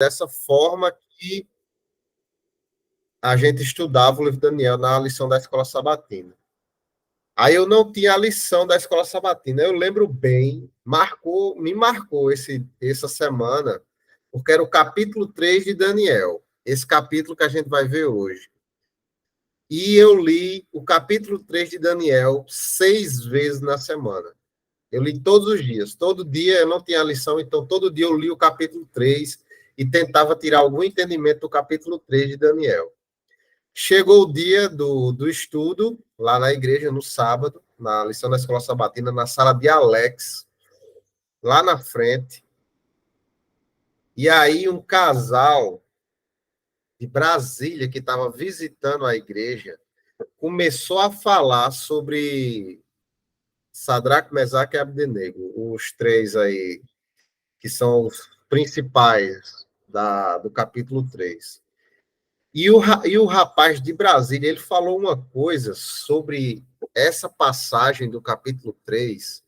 dessa forma que a gente estudava o livro de Daniel na lição da escola sabatina. Aí eu não tinha a lição da escola sabatina. Eu lembro bem, me marcou essa semana, porque era o capítulo 3 de Daniel, esse capítulo que a gente vai ver hoje. E eu li o capítulo 3 de Daniel 6 vezes na semana. Eu li todos os dias. Todo dia eu não tinha lição, então todo dia eu li o capítulo 3 e tentava tirar algum entendimento do capítulo 3 de Daniel. Chegou o dia do estudo, lá na igreja, no sábado, na lição da escola sabatina, na sala de Alex, lá na frente. E aí um casal de Brasília que estava visitando a igreja começou a falar sobre Sadraque, Mesaque e Abdenego, os três aí, que são os principais do capítulo 3. E o rapaz de Brasília, ele falou uma coisa sobre essa passagem do capítulo 3,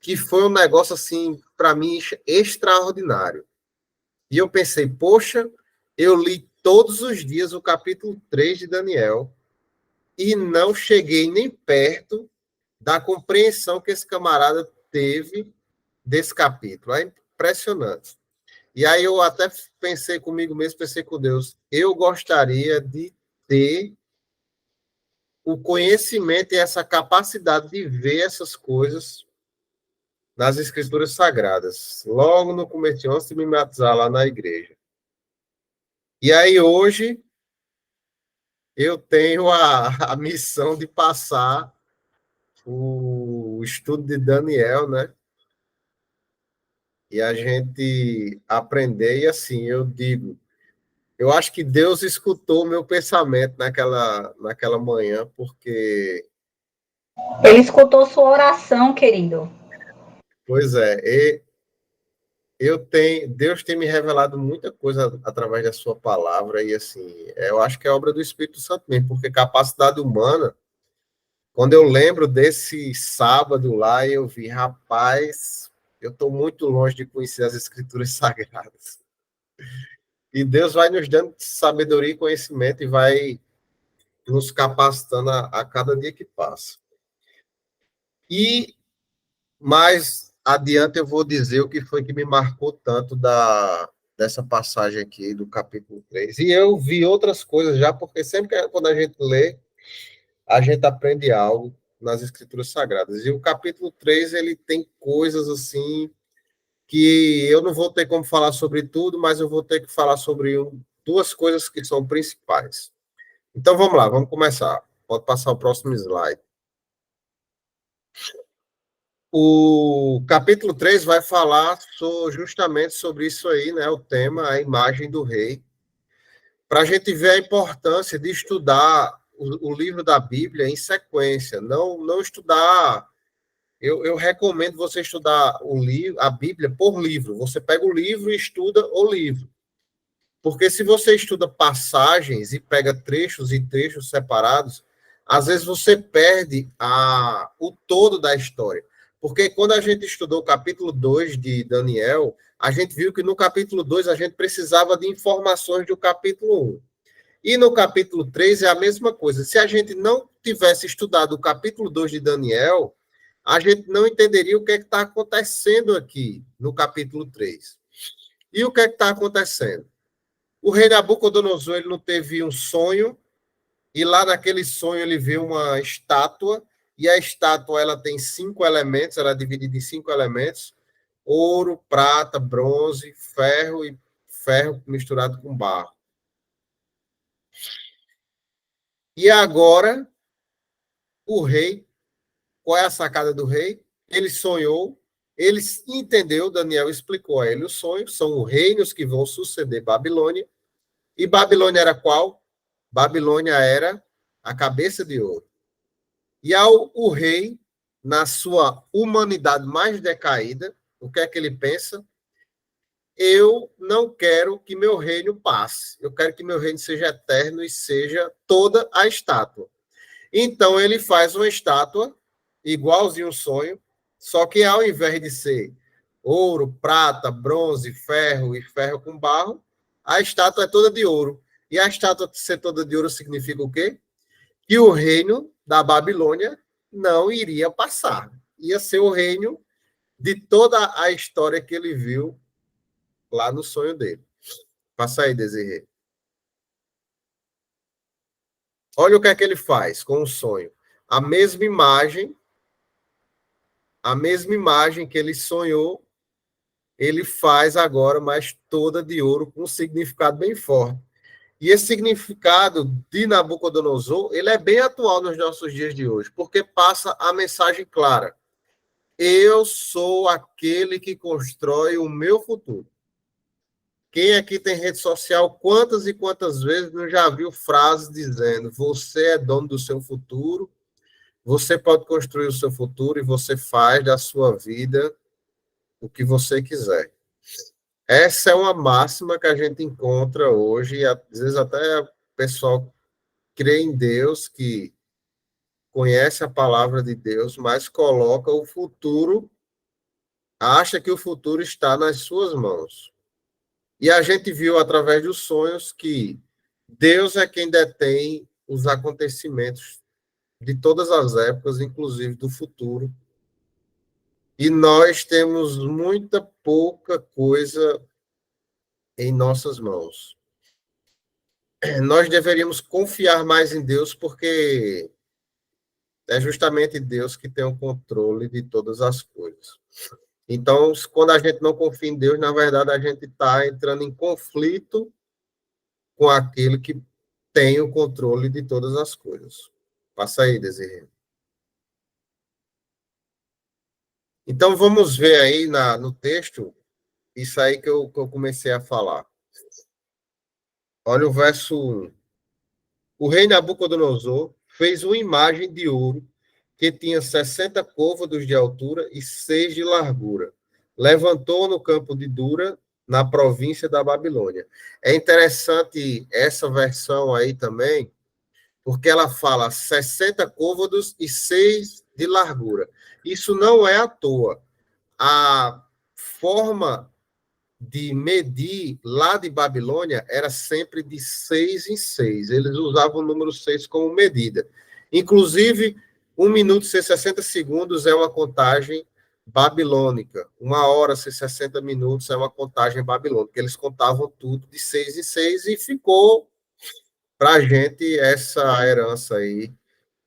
que foi um negócio, assim, para mim, extraordinário. E eu pensei, poxa, eu li todos os dias o capítulo 3 de Daniel e não cheguei nem perto da compreensão que esse camarada teve desse capítulo. É impressionante. E aí eu até pensei comigo mesmo, pensei com Deus, eu gostaria de ter o conhecimento e essa capacidade de ver essas coisas nas escrituras sagradas, logo no começo, antes de me batizar lá na igreja. E aí hoje eu tenho a missão de passar o estudo de Daniel, né? E a gente aprender, e assim, eu digo, eu acho que Deus escutou o meu pensamento naquela manhã, porque... Ele escutou sua oração, querido. Pois é, Deus tem me revelado muita coisa através da sua palavra, e assim, eu acho que é obra do Espírito Santo mesmo, porque capacidade humana, quando eu lembro desse sábado lá, eu vi, rapaz, eu estou muito longe de conhecer as Escrituras Sagradas. E Deus vai nos dando sabedoria e conhecimento e vai nos capacitando a cada dia que passa. E mais adiante eu vou dizer o que foi que me marcou tanto dessa passagem aqui do capítulo 3. E eu vi outras coisas já, porque sempre quando a gente lê, a gente aprende algo nas Escrituras Sagradas. E o capítulo 3 ele tem coisas assim que eu não vou ter como falar sobre tudo, mas eu vou ter que falar sobre duas coisas que são principais. Então vamos lá, vamos começar. Pode passar o próximo slide. O capítulo 3 vai falar justamente sobre isso aí, né? O tema, a imagem do rei. Para a gente ver a importância de estudar o livro da Bíblia em sequência, não estudar. Eu recomendo você estudar a Bíblia por livro. Você pega o livro e estuda o livro. Porque se você estuda passagens e pega trechos e trechos separados, às vezes você perde o todo da história. Porque quando a gente estudou o capítulo 2 de Daniel, a gente viu que no capítulo 2 a gente precisava de informações do capítulo 1. E no capítulo 3 é a mesma coisa. Se a gente não tivesse estudado o capítulo 2 de Daniel, a gente não entenderia o que está acontecendo aqui no capítulo 3. E o que está acontecendo? O rei Nabucodonosor ele não teve um sonho, e lá naquele sonho ele viu uma estátua, e a estátua ela tem 5 elementos, ela é dividida em 5 elementos: ouro, prata, bronze, ferro e ferro misturado com barro. E agora, o rei, qual é a sacada do rei? Ele sonhou, ele entendeu, Daniel explicou a ele o sonho, são os reinos que vão suceder Babilônia, e Babilônia era qual? Babilônia era a cabeça de ouro. E o rei, na sua humanidade mais decaída, o que é que ele pensa? Eu não quero que meu reino passe. Eu quero que meu reino seja eterno e seja toda a estátua. Então ele faz uma estátua igualzinho um sonho, só que ao invés de ser ouro, prata, bronze, ferro e ferro com barro, a estátua é toda de ouro. E a estátua ser toda de ouro significa o quê? Que o reino da Babilônia não iria passar. Ia ser o reino de toda a história que ele viu lá no sonho dele. Passa aí, Desirê. Olha o que é que ele faz com o sonho. A mesma imagem que ele sonhou, ele faz agora, mas toda de ouro, com um significado bem forte. E esse significado de Nabucodonosor, ele é bem atual nos nossos dias de hoje, porque passa a mensagem clara. Eu sou aquele que constrói o meu futuro. Quem aqui tem rede social, quantas e quantas vezes não já viu frases dizendo: você é dono do seu futuro, você pode construir o seu futuro e você faz da sua vida o que você quiser. Essa é uma máxima que a gente encontra hoje, e às vezes até o pessoal crê em Deus, que conhece a palavra de Deus, mas coloca o futuro, acha que o futuro está nas suas mãos. E a gente viu através dos sonhos que Deus é quem detém os acontecimentos de todas as épocas, inclusive do futuro. E nós temos muita pouca coisa em nossas mãos. Nós deveríamos confiar mais em Deus, porque é justamente Deus que tem o controle de todas as coisas. Então, quando a gente não confia em Deus, na verdade, a gente está entrando em conflito com aquele que tem o controle de todas as coisas. Passa aí, Desirê. Então, vamos ver aí no texto, isso aí que eu comecei a falar. Olha o verso 1. O rei Nabucodonosor fez uma imagem de ouro que tinha 60 côvados de altura e 6 de largura. Levantou no campo de Dura, na província da Babilônia. É interessante essa versão aí também, porque ela fala 60 côvados e 6 de largura. Isso não é à toa. A forma de medir lá de Babilônia era sempre de 6 em 6. Eles usavam o número 6 como medida. Inclusive, 1 minuto ser 60 segundos é uma contagem babilônica. 1 hora ser 60 minutos é uma contagem babilônica. Eles contavam tudo de 6 em 6 e ficou para a gente essa herança aí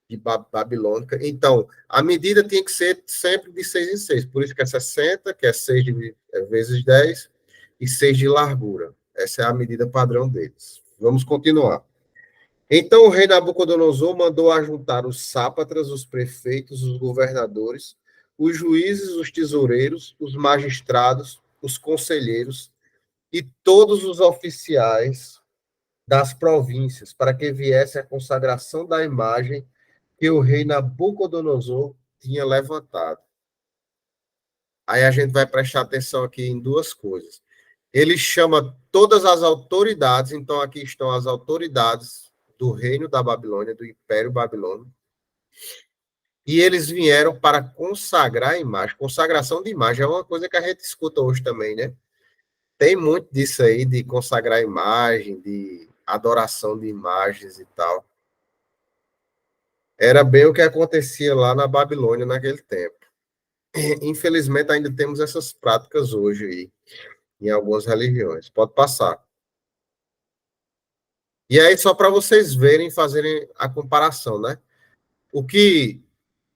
de babilônica. Então, a medida tinha que ser sempre de 6 em 6. Por isso que é 60, que é 6 vezes 10, e 6 de largura. Essa é a medida padrão deles. Vamos continuar. Então o rei Nabucodonosor mandou ajuntar os sátrapas, os prefeitos, os governadores, os juízes, os tesoureiros, os magistrados, os conselheiros e todos os oficiais das províncias, para que viesse a consagração da imagem que o rei Nabucodonosor tinha levantado. Aí a gente vai prestar atenção aqui em duas coisas. Ele chama todas as autoridades, então aqui estão as autoridades do reino da Babilônia, do Império Babilônico, e eles vieram para consagrar a imagem. Consagração de imagem é uma coisa que a gente escuta hoje também, né? Tem muito disso aí, de consagrar a imagem, de adoração de imagens e tal. Era bem o que acontecia lá na Babilônia naquele tempo. Infelizmente, ainda temos essas práticas hoje aí, em algumas religiões. Pode passar. E aí, só para vocês verem, fazerem a comparação, né? O que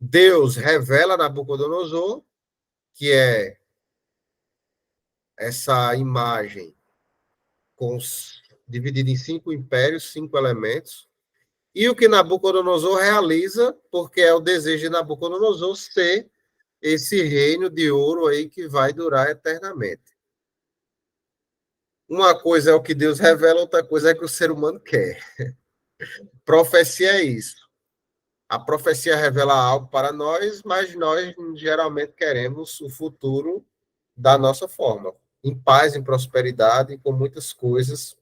Deus revela a Nabucodonosor, que é essa imagem dividida em 5 impérios, 5 elementos, e o que Nabucodonosor realiza, porque é o desejo de Nabucodonosor ser esse reino de ouro aí que vai durar eternamente. Uma coisa é o que Deus revela, outra coisa é o que o ser humano quer. Profecia é isso. A profecia revela algo para nós, mas nós geralmente queremos o futuro da nossa forma, em paz, em prosperidade, com muitas coisas,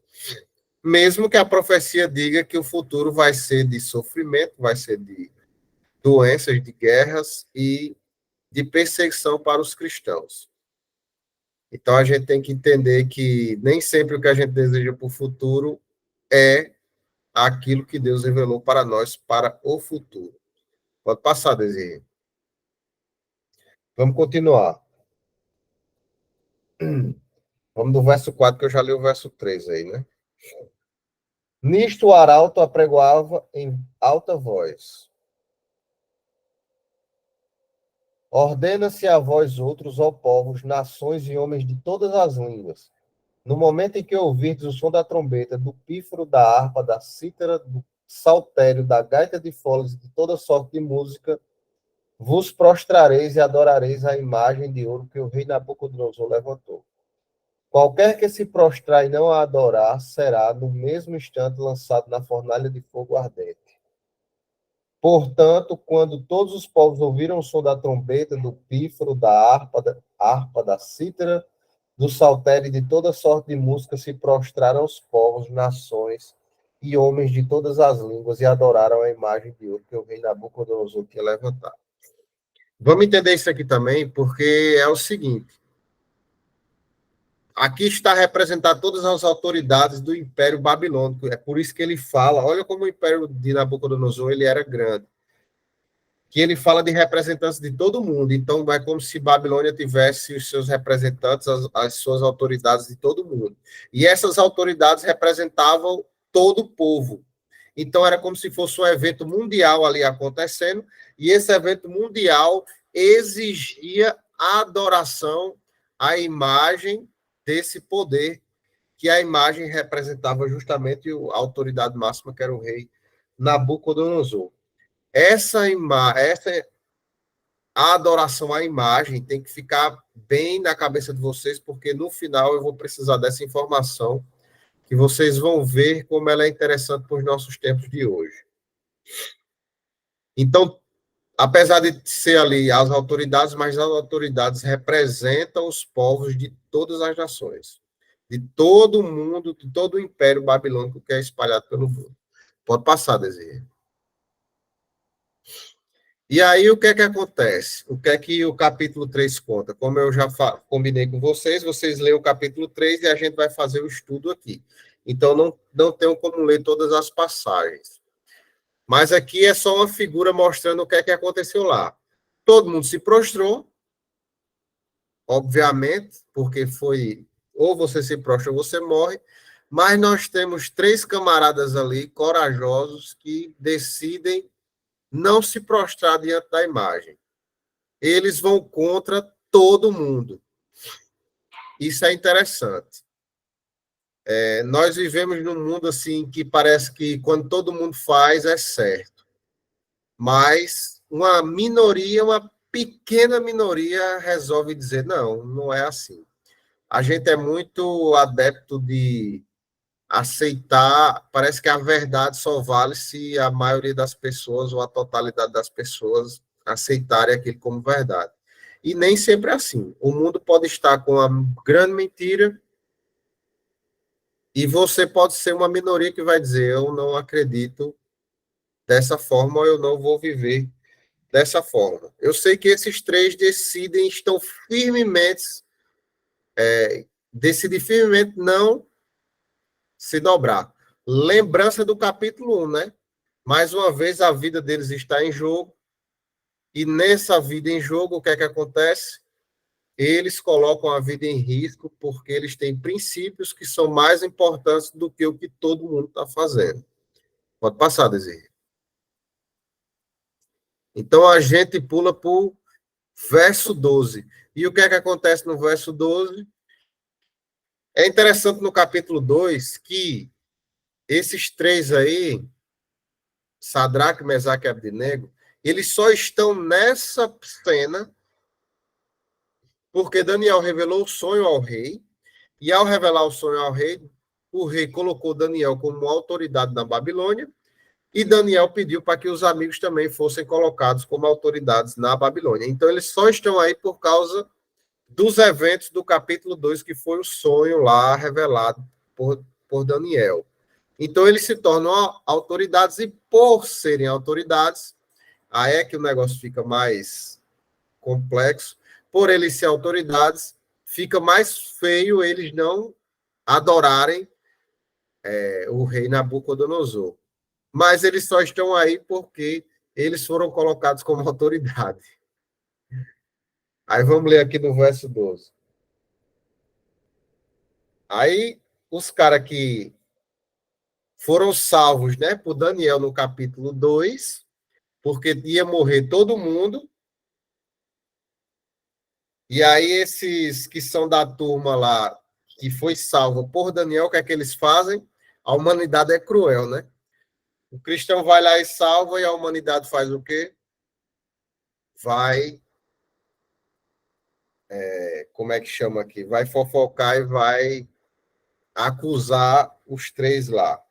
mesmo que a profecia diga que o futuro vai ser de sofrimento, vai ser de doenças, de guerras e de perseguição para os cristãos. Então, a gente tem que entender que nem sempre o que a gente deseja para o futuro é aquilo que Deus revelou para nós para o futuro. Pode passar, Desirê. Vamos continuar. Vamos do verso 4, que eu já li o verso 3 aí, né? Nisto o arauto apregoava em alta voz. Ordena-se a vós outros, ó povos, nações e homens de todas as línguas. No momento em que ouvirdes o som da trombeta, do pífaro, da harpa, da cítara, do saltério, da gaita de foles e de toda sorte de música, vos prostrareis e adorareis a imagem de ouro que o rei Nabucodonosor levantou. Qualquer que se prostrar e não a adorar, será, no mesmo instante, lançado na fornalha de fogo ardente. Portanto, quando todos os povos ouviram o som da trombeta, do pífaro, da harpa, da cítara, do saltério e de toda sorte de música, se prostraram os povos, nações e homens de todas as línguas e adoraram a imagem de ouro que o rei Nabucodonosor tinha levantado. Vamos entender isso aqui também, porque é o seguinte. Aqui está representado todas as autoridades do Império Babilônico. É por isso que ele fala, olha como o Império de Nabucodonosor ele era grande. Que ele fala de representantes de todo mundo. Então, é como se Babilônia tivesse os seus representantes, as suas autoridades de todo mundo. E essas autoridades representavam todo o povo. Então, era como se fosse um evento mundial ali acontecendo, e esse evento mundial exigia adoração à imagem desse poder, que a imagem representava justamente a autoridade máxima, que era o rei Nabucodonosor. Essa a adoração à imagem tem que ficar bem na cabeça de vocês, porque no final eu vou precisar dessa informação, que vocês vão ver como ela é interessante para os nossos tempos de hoje. Então, apesar de ser ali as autoridades, mas as autoridades representam os povos de todas as nações, de todo o mundo, de todo o Império Babilônico que é espalhado pelo mundo. Pode passar, Desirê. E aí, o que é que acontece? O que é que o capítulo 3 conta? Como eu já combinei com vocês, vocês leem o capítulo 3 e a gente vai fazer o estudo aqui. Então, não tenho como ler todas as passagens. Mas aqui é só uma figura mostrando o que é que aconteceu lá. Todo mundo se prostrou, obviamente, porque foi ou você se prostra ou você morre, mas nós temos 3 camaradas ali, corajosos, que decidem não se prostrar diante da imagem. Eles vão contra todo mundo. Isso é interessante. Nós vivemos num mundo assim que parece que quando todo mundo faz é certo. Mas uma minoria, uma pequena minoria resolve dizer, não é assim. A gente é muito adepto de aceitar, parece que a verdade só vale se a maioria das pessoas ou a totalidade das pessoas aceitarem aquilo como verdade. E nem sempre é assim. O mundo pode estar com uma grande mentira e você pode ser uma minoria que vai dizer, eu não acredito dessa forma, ou eu não vou viver dessa forma. Eu sei que esses 3 estão firmemente, decidem firmemente não se dobrar. Lembrança do capítulo 1, né? Mais uma vez, a vida deles está em jogo, e nessa vida em jogo, o que é que acontece? Eles colocam a vida em risco porque eles têm princípios que são mais importantes do que o que todo mundo está fazendo. Pode passar, Desirê. Então, a gente pula para o verso 12. E o que é que acontece no verso 12? É interessante no capítulo 2 que esses 3 aí, Sadraque, Mesaque e Abdenego, eles só estão nessa cena porque Daniel revelou o sonho ao rei, e ao revelar o sonho ao rei, o rei colocou Daniel como autoridade na Babilônia, e Daniel pediu para que os amigos também fossem colocados como autoridades na Babilônia. Então, eles só estão aí por causa dos eventos do capítulo 2, que foi o sonho lá revelado por Daniel. Então, eles se tornam autoridades, e por serem autoridades, aí é que o negócio fica mais complexo. Por eles serem autoridades, fica mais feio eles não adorarem o rei Nabucodonosor. Mas eles só estão aí porque eles foram colocados como autoridade. Aí vamos ler aqui no verso 12. Aí os caras que foram salvos, né, por Daniel no capítulo 2, porque ia morrer todo mundo. E aí esses que são da turma lá, que foi salva por Daniel, o que é que eles fazem? A humanidade é cruel, né? O cristão vai lá e salva, e a humanidade faz o quê? Vai, como é que chama aqui? Vai fofocar e vai acusar os três lá.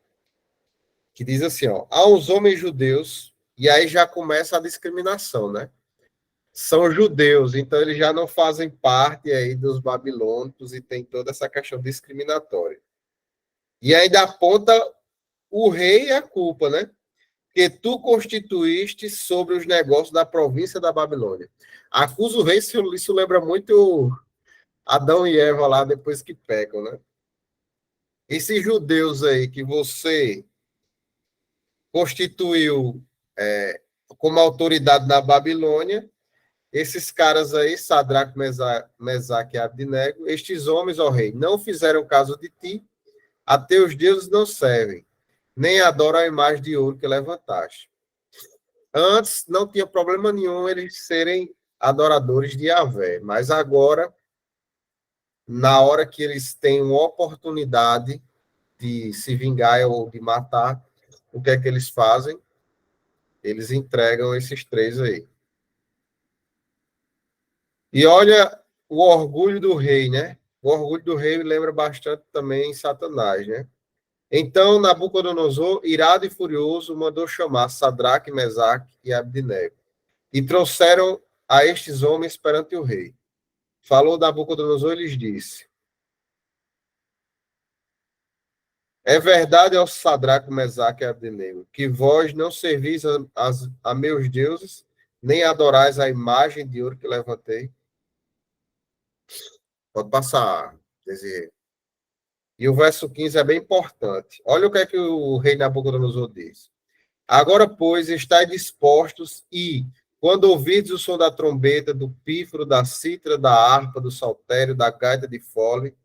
Que diz assim, ó, aos homens judeus, e aí já começa a discriminação, né? São judeus, então eles já não fazem parte aí dos babilônicos e tem toda essa questão discriminatória. E ainda aponta o rei a culpa, né? Que tu constituíste sobre os negócios da província da Babilônia. Acusa o rei, isso lembra muito Adão e Eva lá depois que pecam, né? Esses judeus aí que você constituiu como autoridade na Babilônia, esses caras aí, Sadraque, Mesaque e Abdinego, estes homens, ó rei, não fizeram caso de ti, a teus deuses não servem, nem adoram a imagem de ouro que levantaste. Antes não tinha problema nenhum eles serem adoradores de Yahvé, mas agora, na hora que eles têm uma oportunidade de se vingar ou de matar, o que é que eles fazem? Eles entregam esses três aí. E olha o orgulho do rei, né? O orgulho do rei lembra bastante também Satanás, né? Então, Nabucodonosor, irado e furioso, mandou chamar Sadraque, Mesaque e Abdinego. E trouxeram a estes homens perante o rei. Falou Nabucodonosor e lhes disse: é verdade, ó Sadraque, Mesaque e Abdinego, que vós não servis a meus deuses, nem adorais a imagem de ouro que levantei. Pode passar, Desirê. E o verso 15 é bem importante. Olha o que é que o rei Nabucodonosor diz. Agora, pois, estáis dispostos e, quando ouvides o som da trombeta, do pífaro, da cítara, da harpa, do saltério, da gaita de fole,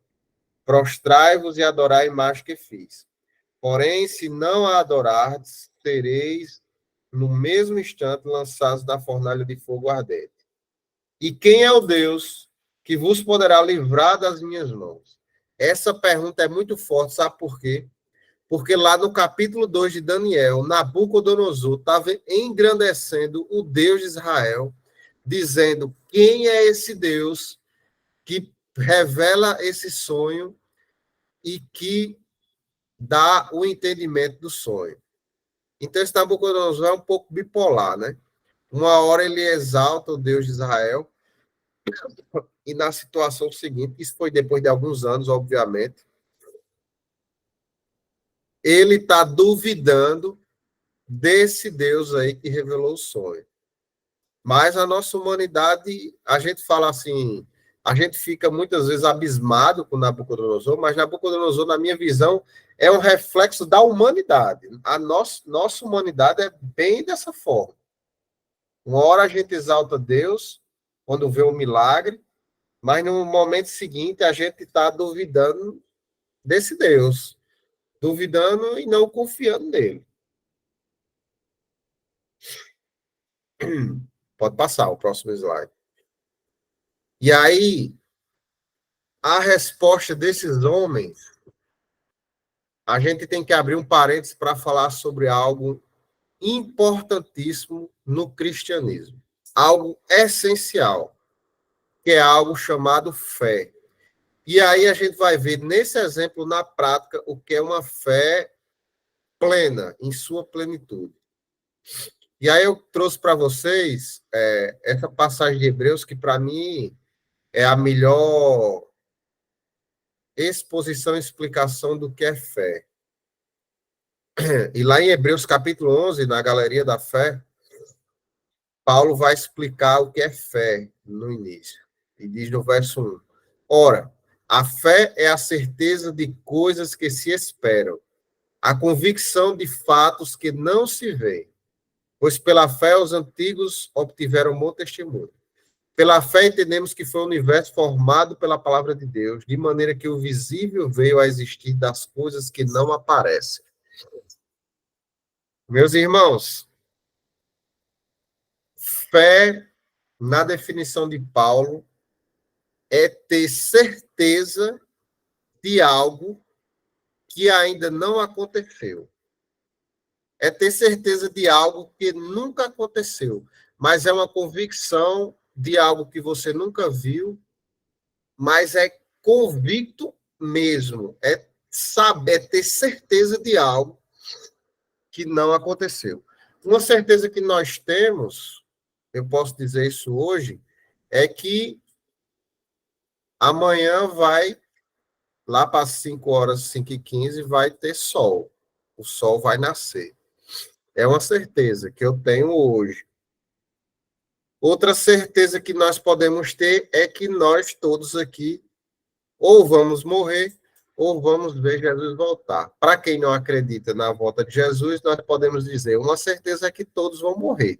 prostrai-vos e adorai a imagem que fiz. Porém, se não a adorardes, sereis no mesmo instante lançados na fornalha de fogo ardente. E quem é o Deus que vos poderá livrar das minhas mãos? Essa pergunta é muito forte, sabe por quê? Porque lá no capítulo 2 de Daniel, Nabucodonosor estava engrandecendo o Deus de Israel, dizendo quem é esse Deus que revela esse sonho e que dá o entendimento do sonho. Então, esse Nabucodonosor é um pouco bipolar, né? Uma hora ele exalta o Deus de Israel, e na situação seguinte, isso foi depois de alguns anos, obviamente, ele está duvidando desse Deus aí que revelou o sonho. Mas a nossa humanidade, a gente fala assim, a gente fica muitas vezes abismado com Nabucodonosor, mas Nabucodonosor, na minha visão, é um reflexo da humanidade. A nossa humanidade é bem dessa forma. Uma hora a gente exalta Deus, quando vê um milagre, mas no momento seguinte a gente está duvidando desse Deus, duvidando e não confiando nele. Pode passar o próximo slide. E aí, a resposta desses homens, a gente tem que abrir um parênteses para falar sobre algo importantíssimo no cristianismo. Algo essencial, que é algo chamado fé. E aí a gente vai ver nesse exemplo, na prática, o que é uma fé plena, em sua plenitude. E aí eu trouxe para vocês essa passagem de Hebreus, que para mim é a melhor exposição e explicação do que é fé. E lá em Hebreus capítulo 11, na Galeria da Fé, Paulo vai explicar o que é fé no início. E diz no verso 1, Ora, a fé é a certeza de coisas que se esperam, a convicção de fatos que não se veem. Pois pela fé os antigos obtiveram bom testemunho. Pela fé entendemos que foi o universo formado pela palavra de Deus, de maneira que o visível veio a existir das coisas que não aparecem. Meus irmãos, fé, na definição de Paulo, é ter certeza de algo que ainda não aconteceu. É ter certeza de algo que nunca aconteceu, mas é uma convicção de algo que você nunca viu, mas é convicto mesmo, é saber, é ter certeza de algo que não aconteceu. Uma certeza que nós temos, eu posso dizer isso hoje, é que amanhã vai, lá para as 5 horas, 5h15, vai ter sol. O sol vai nascer. É uma certeza que eu tenho hoje. Outra certeza que nós podemos ter é que nós todos aqui ou vamos morrer ou vamos ver Jesus voltar. Para quem não acredita na volta de Jesus, nós podemos dizer, uma certeza é que todos vão morrer.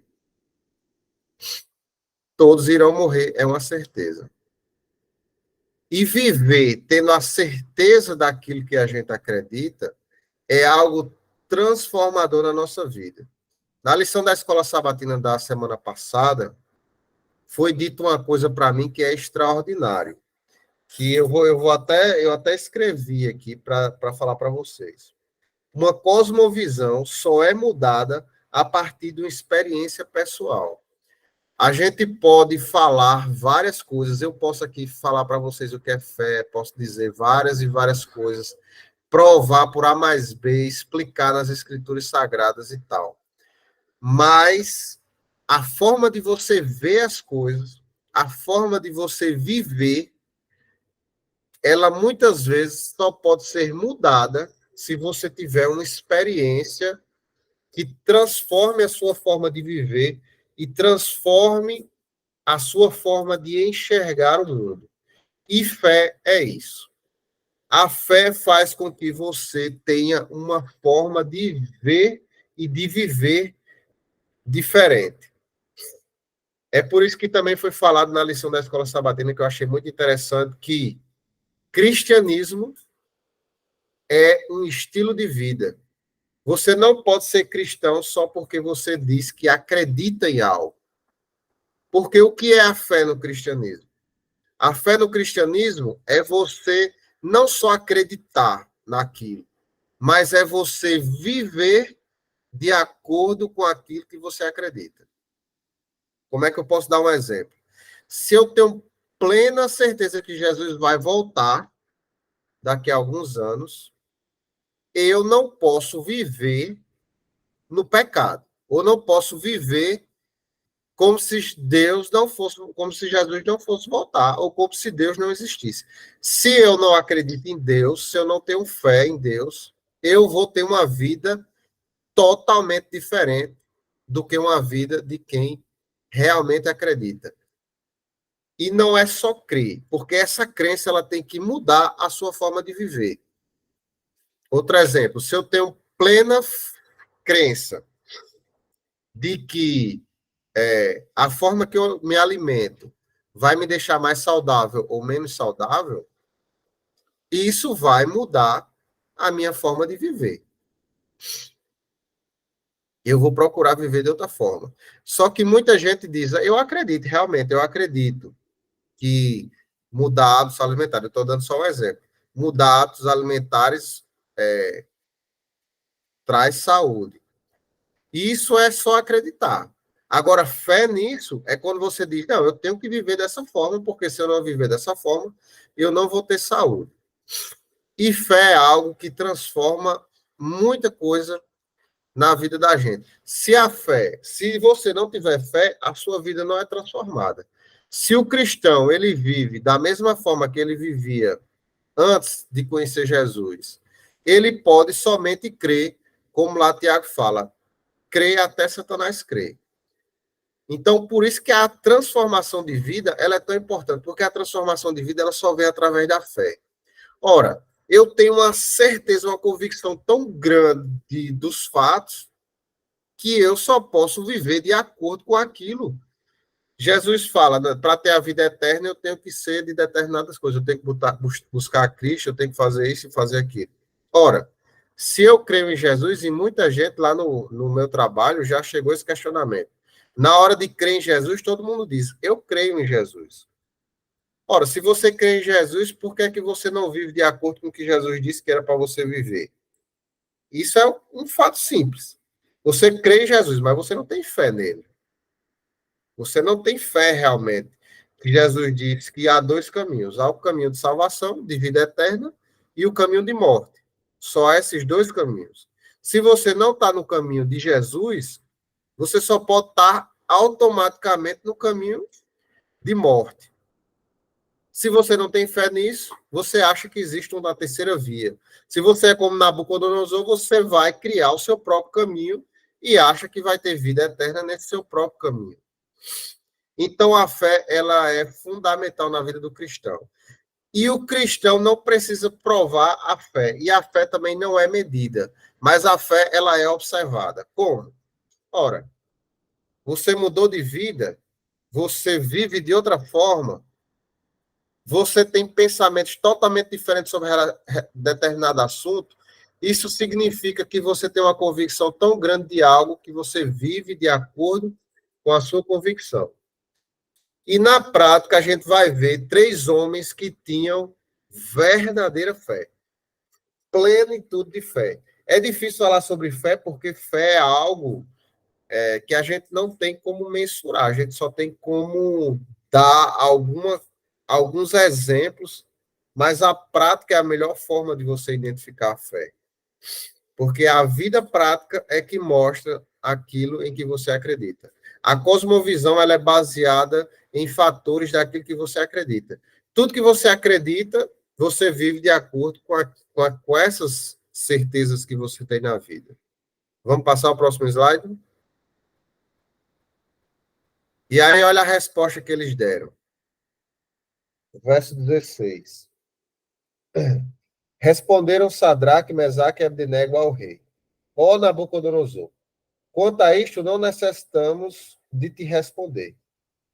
Todos irão morrer, é uma certeza. E viver tendo a certeza daquilo que a gente acredita é algo transformador na nossa vida. Na lição da escola sabatina da semana passada, foi dito uma coisa para mim que é extraordinário, que eu até escrevi aqui para falar para vocês. Uma cosmovisão só é mudada a partir de uma experiência pessoal. A gente pode falar várias coisas, eu posso aqui falar para vocês o que é fé, posso dizer várias e várias coisas, provar por A mais B, explicar nas escrituras sagradas e tal. Mas a forma de você ver as coisas, a forma de você viver, ela muitas vezes só pode ser mudada se você tiver uma experiência que transforme a sua forma de viver e transforme a sua forma de enxergar o mundo. E fé é isso. A fé faz com que você tenha uma forma de ver e de viver diferente. É por isso que também foi falado na lição da escola sabatina, que eu achei muito interessante, que cristianismo é um estilo de vida. Você não pode ser cristão só porque você diz que acredita em algo. Porque o que é a fé no cristianismo? A fé no cristianismo é você não só acreditar naquilo, mas é você viver de acordo com aquilo que você acredita. Como é que eu posso dar um exemplo? Se eu tenho plena certeza que Jesus vai voltar daqui a alguns anos, eu não posso viver no pecado, ou não posso viver como se Deus não fosse, como se Jesus não fosse voltar, ou como se Deus não existisse. Se eu não acredito em Deus, se eu não tenho fé em Deus, eu vou ter uma vida totalmente diferente do que uma vida de quem realmente acredita. E não é só crer, porque essa crença ela tem que mudar a sua forma de viver. Outro exemplo, se eu tenho plena crença de que a forma que eu me alimento vai me deixar mais saudável ou menos saudável, isso vai mudar a minha forma de viver. Eu vou procurar viver de outra forma. Só que muita gente diz, eu acredito, realmente, eu acredito que mudar hábitos alimentares, eu estou dando só um exemplo, mudar hábitos alimentares traz saúde. Isso é só acreditar. Agora, fé nisso é quando você diz, não, eu tenho que viver dessa forma, porque se eu não viver dessa forma, eu não vou ter saúde. E fé é algo que transforma muita coisa na vida da gente. Se você não tiver fé, a sua vida não é transformada. Se o cristão, ele vive da mesma forma que ele vivia antes de conhecer Jesus, ele pode somente crer, como lá Tiago fala, crer até Satanás crer. Então, por isso que a transformação de vida ela é tão importante, porque a transformação de vida ela só vem através da fé. Ora, eu tenho uma certeza, uma convicção tão grande dos fatos que eu só posso viver de acordo com aquilo. Jesus fala, né, para ter a vida eterna, eu tenho que ser de determinadas coisas. Eu tenho que buscar a Cristo, eu tenho que fazer isso e fazer aquilo. Ora, se eu creio em Jesus, e muita gente lá no meu trabalho já chegou esse questionamento. Na hora de crer em Jesus, todo mundo diz, eu creio em Jesus. Ora, se você crê em Jesus, por que é que você não vive de acordo com o que Jesus disse que era para você viver? Isso é um fato simples. Você crê em Jesus, mas você não tem fé nele. Você não tem fé realmente. Jesus disse que há dois caminhos: há o caminho de salvação, de vida eterna, e o caminho de morte. Só há esses dois caminhos. Se você não está no caminho de Jesus, você só pode estar automaticamente no caminho de morte. Se você não tem fé nisso, você acha que existe uma terceira via. Se você é como Nabucodonosor, você vai criar o seu próprio caminho e acha que vai ter vida eterna nesse seu próprio caminho. Então, a fé ela é fundamental na vida do cristão. E o cristão não precisa provar a fé. E a fé também não é medida. Mas a fé ela é observada. Como? Ora, você mudou de vida, você vive de outra forma, você tem pensamentos totalmente diferentes sobre determinado assunto, isso significa que você tem uma convicção tão grande de algo que você vive de acordo com a sua convicção. E na prática a gente vai ver 3 homens que tinham verdadeira fé, plenitude de fé. É difícil falar sobre fé porque fé é algo que a gente não tem como mensurar, a gente só tem como dar alguns exemplos, mas a prática é a melhor forma de você identificar a fé. Porque a vida prática é que mostra aquilo em que você acredita. A cosmovisão ela é baseada em fatores daquilo que você acredita. Tudo que você acredita, você vive de acordo com essas certezas que você tem na vida. Vamos passar ao próximo slide? E aí, olha a resposta que eles deram. Verso 16. Responderam Sadraque, Mesaque e Abdenego ao rei: Ó Nabucodonosor, quanto a isto, não necessitamos de te responder.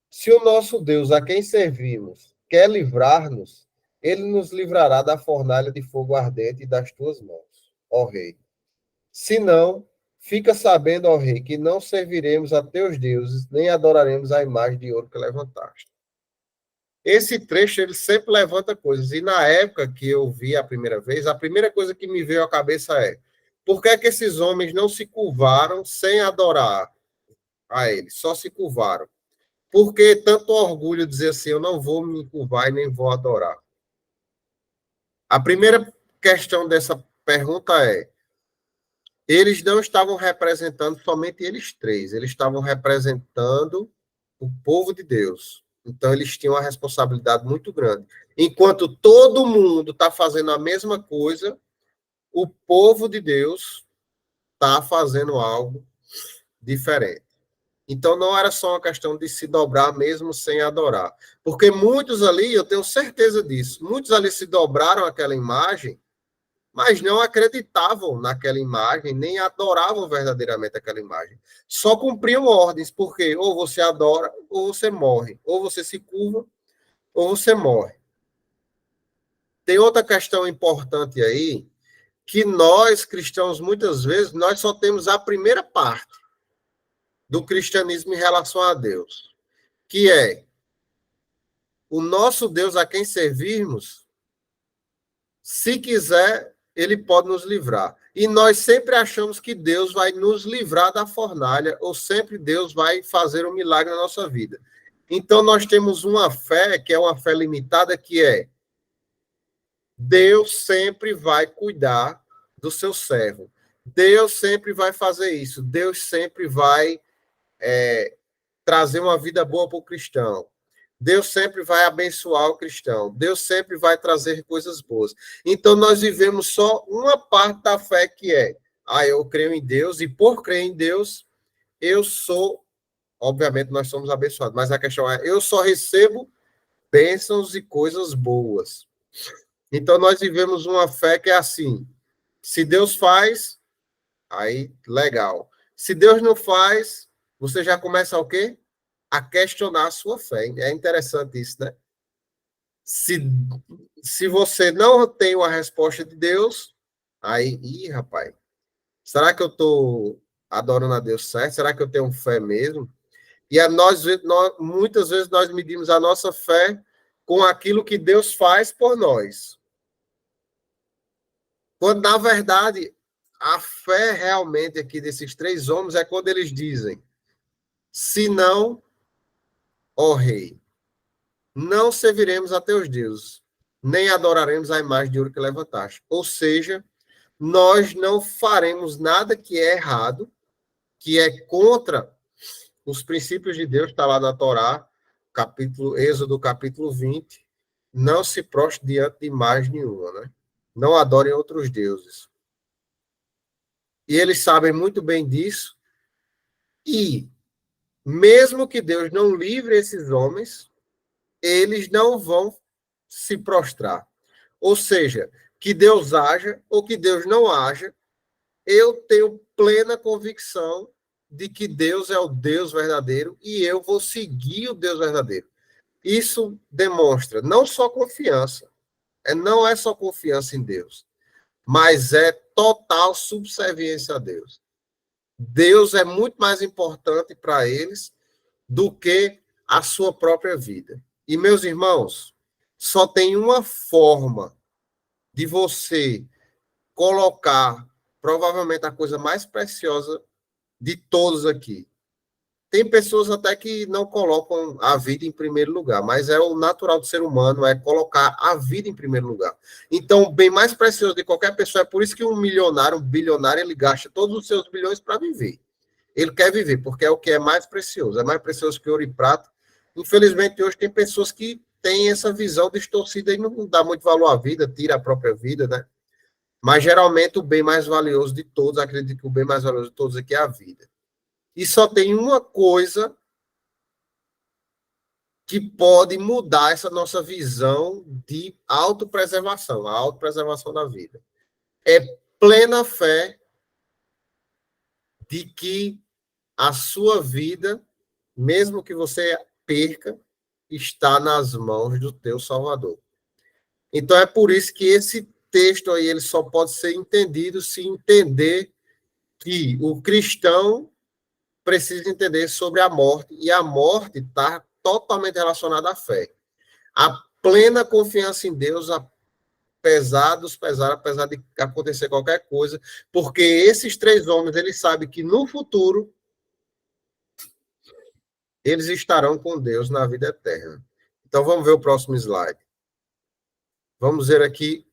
Se o nosso Deus, a quem servimos, quer livrar-nos, ele nos livrará da fornalha de fogo ardente e das tuas mãos, ó rei. Se não, fica sabendo, ó rei, que não serviremos a teus deuses, nem adoraremos a imagem de ouro que levantaste. Esse trecho, ele sempre levanta coisas. E na época que eu vi a primeira vez, a primeira coisa que me veio à cabeça é: por que é que esses homens não se curvaram sem adorar a ele? Só se curvaram. Por que tanto orgulho dizer assim, eu não vou me curvar e nem vou adorar? A primeira questão dessa pergunta é: eles não estavam representando somente eles 3, eles estavam representando o povo de Deus. Então, eles tinham uma responsabilidade muito grande. Enquanto todo mundo está fazendo a mesma coisa, o povo de Deus está fazendo algo diferente. Então, não era só uma questão de se dobrar mesmo sem adorar. Porque muitos ali, eu tenho certeza disso, muitos ali se dobraram àquela imagem, mas não acreditavam naquela imagem, nem adoravam verdadeiramente aquela imagem. Só cumpriam ordens, porque ou você adora, ou você morre. Ou você se curva, ou você morre. Tem outra questão importante aí, que nós, cristãos, muitas vezes, nós só temos a primeira parte do cristianismo em relação a Deus, que é o nosso Deus a quem servirmos, se quiser, ele pode nos livrar. E nós sempre achamos que Deus vai nos livrar da fornalha, ou sempre Deus vai fazer um milagre na nossa vida. Então, nós temos uma fé, que é uma fé limitada, que é Deus sempre vai cuidar do seu servo. Deus sempre vai fazer isso. Deus sempre vai trazer uma vida boa para o cristão. Deus sempre vai abençoar o cristão. Deus sempre vai trazer coisas boas. Então, nós vivemos só uma parte da fé que é: eu creio em Deus, e por crer em Deus, eu sou obviamente nós somos abençoados, mas a questão é, eu só recebo bênçãos e coisas boas. Então nós vivemos uma fé que é assim, se Deus faz, aí legal. Se Deus não faz, você já começa o quê? A questionar a sua fé. É interessante isso, né? Se, se você não tem uma resposta de Deus, aí, rapaz, será que eu estou adorando a Deus certo? Será que eu tenho fé mesmo? E muitas vezes nós medimos a nossa fé com aquilo que Deus faz por nós. Quando, na verdade, a fé realmente aqui desses três homens é quando eles dizem: se não, ó rei, não serviremos a teus deuses, nem adoraremos a imagem de ouro que levantaste. Ou seja, nós não faremos nada que é errado, que é contra os princípios de Deus, está lá na Torá, Êxodo capítulo 20, não se prostre diante de imagem nenhuma, né? Não adorem outros deuses. E eles sabem muito bem disso, e mesmo que Deus não livre esses homens, eles não vão se prostrar. Ou seja, que Deus haja ou que Deus não haja, eu tenho plena convicção de que Deus é o Deus verdadeiro e eu vou seguir o Deus verdadeiro. Isso demonstra não só confiança, não é só confiança em Deus, mas é total subserviência a Deus. Deus é muito mais importante para eles do que a sua própria vida. E, meus irmãos, só tem uma forma de você colocar, provavelmente, a coisa mais preciosa de todos aqui. Tem pessoas até que não colocam a vida em primeiro lugar, mas é o natural do ser humano, é colocar a vida em primeiro lugar. Então, o bem mais precioso de qualquer pessoa, é por isso que um milionário, um bilionário, ele gasta todos os seus bilhões para viver. Ele quer viver, porque é o que é mais precioso. É mais precioso que ouro e prata. Infelizmente, hoje tem pessoas que têm essa visão distorcida e não dá muito valor à vida, tira a própria vida, né? Mas, geralmente, o bem mais valioso de todos, acredito que o bem mais valioso de todos aqui é a vida. E só tem uma coisa que pode mudar essa nossa visão de autopreservação, a autopreservação da vida. É plena fé de que a sua vida, mesmo que você perca, está nas mãos do teu Salvador. Então é por isso que esse texto aí ele só pode ser entendido se entender que o cristão precisa entender sobre a morte, e a morte está totalmente relacionada à fé. A plena confiança em Deus, apesar dos pesares, apesar de acontecer qualquer coisa, porque esses três homens, eles sabem que no futuro eles estarão com Deus na vida eterna. Então vamos ver o próximo slide. Vamos ver aqui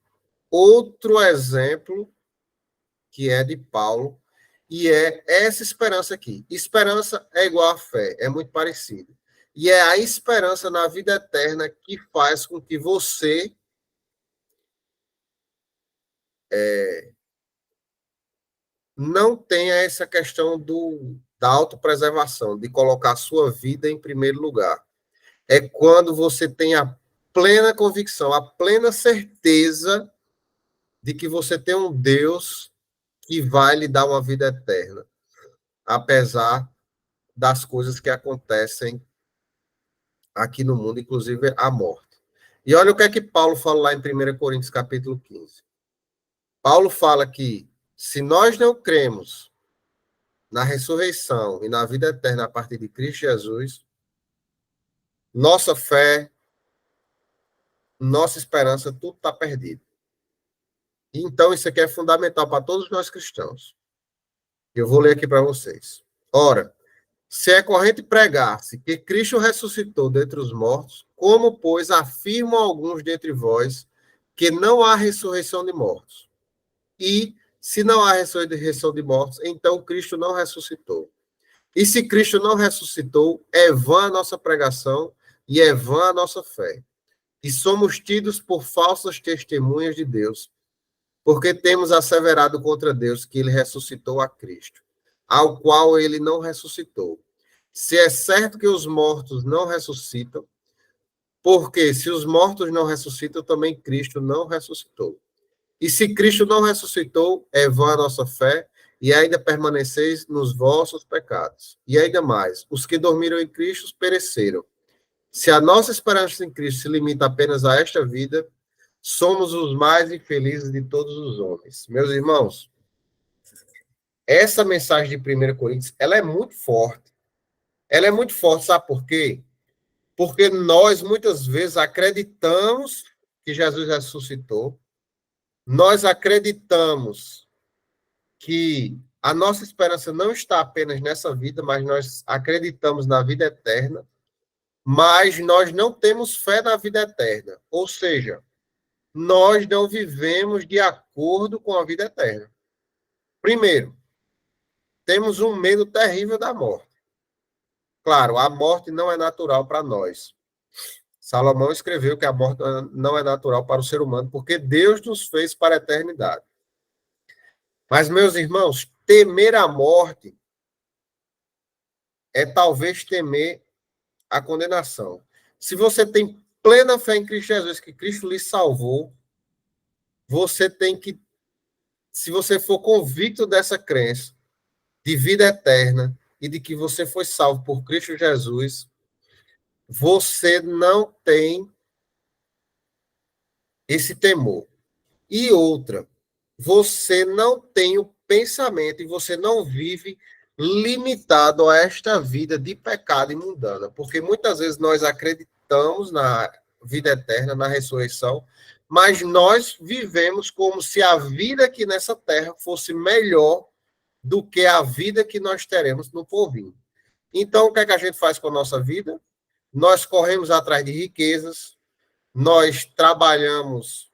outro exemplo que é de Paulo, e é essa esperança aqui. Esperança é igual a fé, é muito parecido. E é a esperança na vida eterna que faz com que você não tenha essa questão da autopreservação, de colocar a sua vida em primeiro lugar. É quando você tem a plena convicção, a plena certeza de que você tem um Deus que vai lhe dar uma vida eterna, apesar das coisas que acontecem aqui no mundo, inclusive a morte. E olha o que é que Paulo fala lá em 1 Coríntios, capítulo 15. Paulo fala que se nós não cremos na ressurreição e na vida eterna a partir de Cristo Jesus, nossa fé, nossa esperança, tudo está perdido. Então, isso aqui é fundamental para todos nós cristãos. Eu vou ler aqui para vocês. Ora, se é correto pregar-se que Cristo ressuscitou dentre os mortos, como, pois, afirmam alguns dentre vós que não há ressurreição de mortos? E, se não há ressurreição de mortos, então Cristo não ressuscitou. E se Cristo não ressuscitou, é vã a nossa pregação e é vã a nossa fé. E somos tidos por falsas testemunhas de Deus, porque temos asseverado contra Deus que ele ressuscitou a Cristo, ao qual ele não ressuscitou. Se é certo que os mortos não ressuscitam, porque se os mortos não ressuscitam, também Cristo não ressuscitou. E se Cristo não ressuscitou, é vã a nossa fé, e ainda permaneceis nos vossos pecados. E ainda mais, os que dormiram em Cristo pereceram. Se a nossa esperança em Cristo se limita apenas a esta vida, somos os mais infelizes de todos os homens. Meus irmãos, essa mensagem de 1 Coríntios, ela é muito forte. Ela é muito forte, sabe por quê? Porque nós, muitas vezes, acreditamos que Jesus ressuscitou, nós acreditamos que a nossa esperança não está apenas nessa vida, mas nós acreditamos na vida eterna, mas nós não temos fé na vida eterna. Ou seja, nós não vivemos de acordo com a vida eterna. Primeiro, temos um medo terrível da morte. Claro, a morte não é natural para nós. Salomão escreveu que a morte não é natural para o ser humano, porque Deus nos fez para a eternidade. Mas, meus irmãos, temer a morte é talvez temer a condenação. Se você tem plena fé em Cristo Jesus, que Cristo lhe salvou, você tem que, se você for convicto dessa crença, de vida eterna, e de que você foi salvo por Cristo Jesus, você não tem esse temor. E outra, você não tem o pensamento e você não vive limitado a esta vida de pecado e mundana, porque muitas vezes nós acreditamos na vida eterna, na ressurreição, mas nós vivemos como se a vida aqui nessa terra fosse melhor do que a vida que nós teremos no porvir. Então, o que é que a gente faz com a nossa vida? Nós corremos atrás de riquezas, nós trabalhamos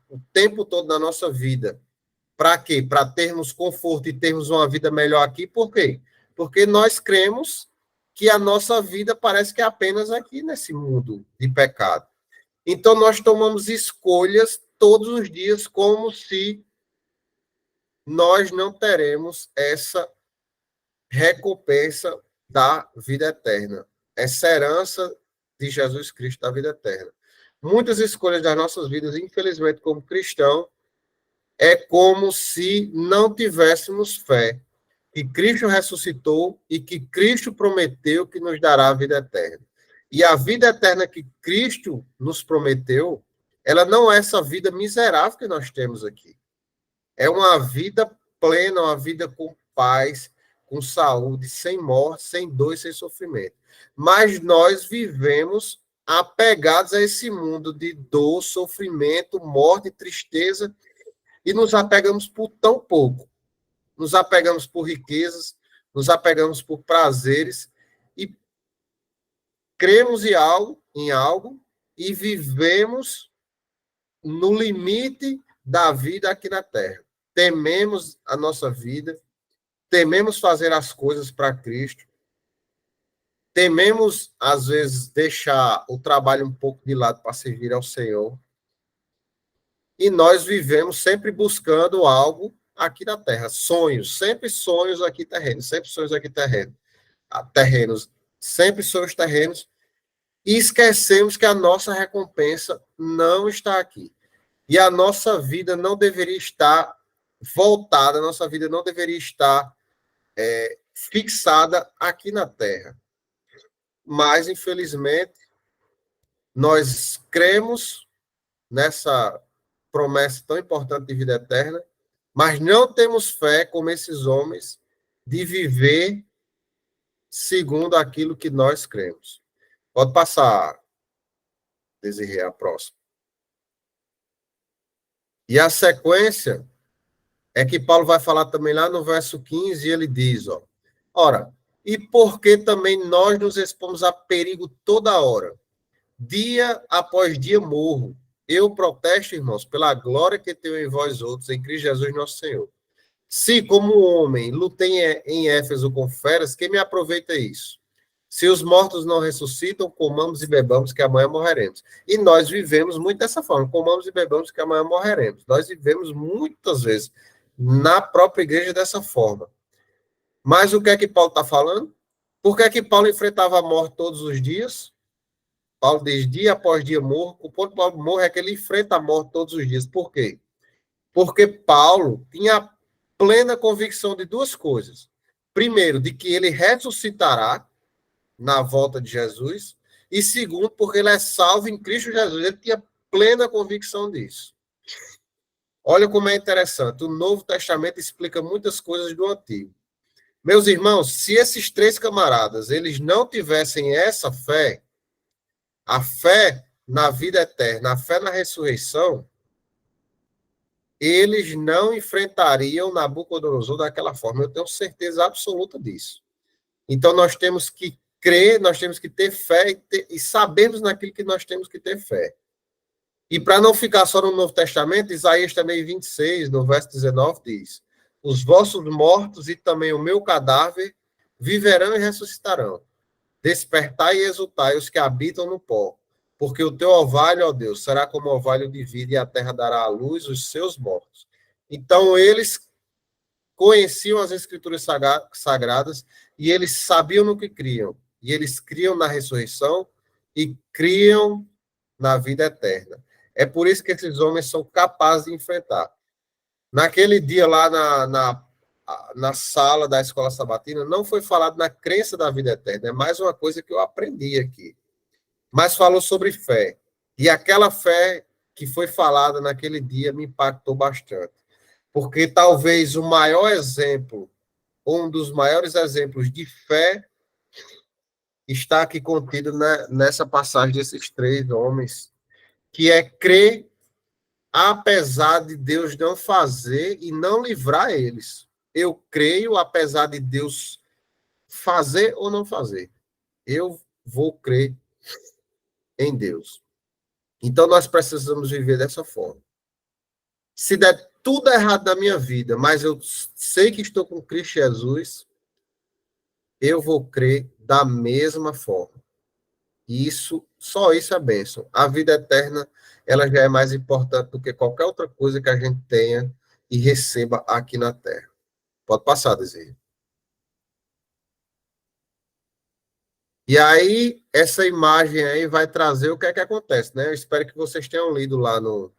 o tempo todo na nossa vida. Para quê? Para termos conforto e termos uma vida melhor aqui. Por quê? Porque nós cremos que a nossa vida parece que é apenas aqui nesse mundo de pecado. Então, nós tomamos escolhas todos os dias como se nós não teremos essa recompensa da vida eterna, essa herança de Jesus Cristo da vida eterna. Muitas escolhas das nossas vidas, infelizmente, como cristão, é como se não tivéssemos fé que Cristo ressuscitou e que Cristo prometeu que nos dará a vida eterna. E a vida eterna que Cristo nos prometeu, ela não é essa vida miserável que nós temos aqui. É uma vida plena, uma vida com paz, com saúde, sem morte, sem dor e sem sofrimento. Mas nós vivemos apegados a esse mundo de dor, sofrimento, morte, tristeza, e nos apegamos por tão pouco. Nos apegamos por riquezas, nos apegamos por prazeres e cremos em algo e vivemos no limite da vida aqui na Terra. Tememos a nossa vida, tememos fazer as coisas para Cristo, tememos, às vezes, deixar o trabalho um pouco de lado para servir ao Senhor. E nós vivemos sempre buscando algo aqui na Terra. Sonhos, sempre sonhos aqui terrenos, sempre sonhos aqui terrenos, sempre sonhos terrenos. E esquecemos que a nossa recompensa não está aqui. E a nossa vida não deveria estar voltada, a nossa vida não deveria estar fixada aqui na Terra. Mas, infelizmente, nós cremos nessa promessa tão importante de vida eterna, mas não temos fé, como esses homens, de viver segundo aquilo que nós cremos. Pode passar, Desirê, a próxima. E a sequência é que Paulo vai falar também lá no verso 15, e ele diz, ora, e porque também nós nos expomos a perigo toda hora, dia após dia morro. Eu protesto, irmãos, pela glória que tenho em vós outros, em Cristo Jesus nosso Senhor. Se, como homem, lutei em Éfeso com feras, quem me aproveita isso? Se os mortos não ressuscitam, comamos e bebamos, que amanhã morreremos. E nós vivemos muito dessa forma, comamos e bebamos, que amanhã morreremos. Nós vivemos muitas vezes na própria igreja dessa forma. Mas o que é que Paulo está falando? Por que é que Paulo enfrentava a morte todos os dias? Paulo diz, dia após dia morro. O ponto de Paulo morre é que ele enfrenta a morte todos os dias. Por quê? Porque Paulo tinha plena convicção de duas coisas. Primeiro, de que ele ressuscitará na volta de Jesus. E segundo, porque ele é salvo em Cristo Jesus. Ele tinha plena convicção disso. Olha como é interessante. O Novo Testamento explica muitas coisas do Antigo. Meus irmãos, se esses três camaradas eles não tivessem essa fé, a fé na vida eterna, a fé na ressurreição, eles não enfrentariam Nabucodonosor daquela forma. Eu tenho certeza absoluta disso. Então, nós temos que crer, nós temos que ter fé e sabermos naquilo que nós temos que ter fé. E para não ficar só no Novo Testamento, Isaías também 26, no verso 19, diz: os vossos mortos e também o meu cadáver viverão e ressuscitarão. Despertai e exultai os que habitam no pó, porque o teu orvalho, ó Deus, será como orvalho de vida, e a terra dará à luz os seus mortos. Então, eles conheciam as escrituras sagradas e eles sabiam no que criam. E eles criam na ressurreição e criam na vida eterna. É por isso que esses homens são capazes de enfrentar. Naquele dia lá na sala da escola sabatina, não foi falado na crença da vida eterna, é mais uma coisa que eu aprendi aqui. Mas falou sobre fé. E aquela fé que foi falada naquele dia me impactou bastante. Porque talvez o maior exemplo, ou um dos maiores exemplos de fé, está aqui contido nessa passagem desses três homens, que é crer apesar de Deus não fazer e não livrar eles. Eu creio apesar de Deus fazer ou não fazer. Eu vou crer em Deus. Então nós precisamos viver dessa forma. Se der tudo errado na minha vida, mas eu sei que estou com Cristo Jesus, eu vou crer da mesma forma. Isso, só isso é bênção. A vida eterna, ela já é mais importante do que qualquer outra coisa que a gente tenha e receba aqui na Terra. Pode passar, Desejo. E aí, essa imagem aí vai trazer o que é que acontece, né? Eu espero que vocês tenham lido lá no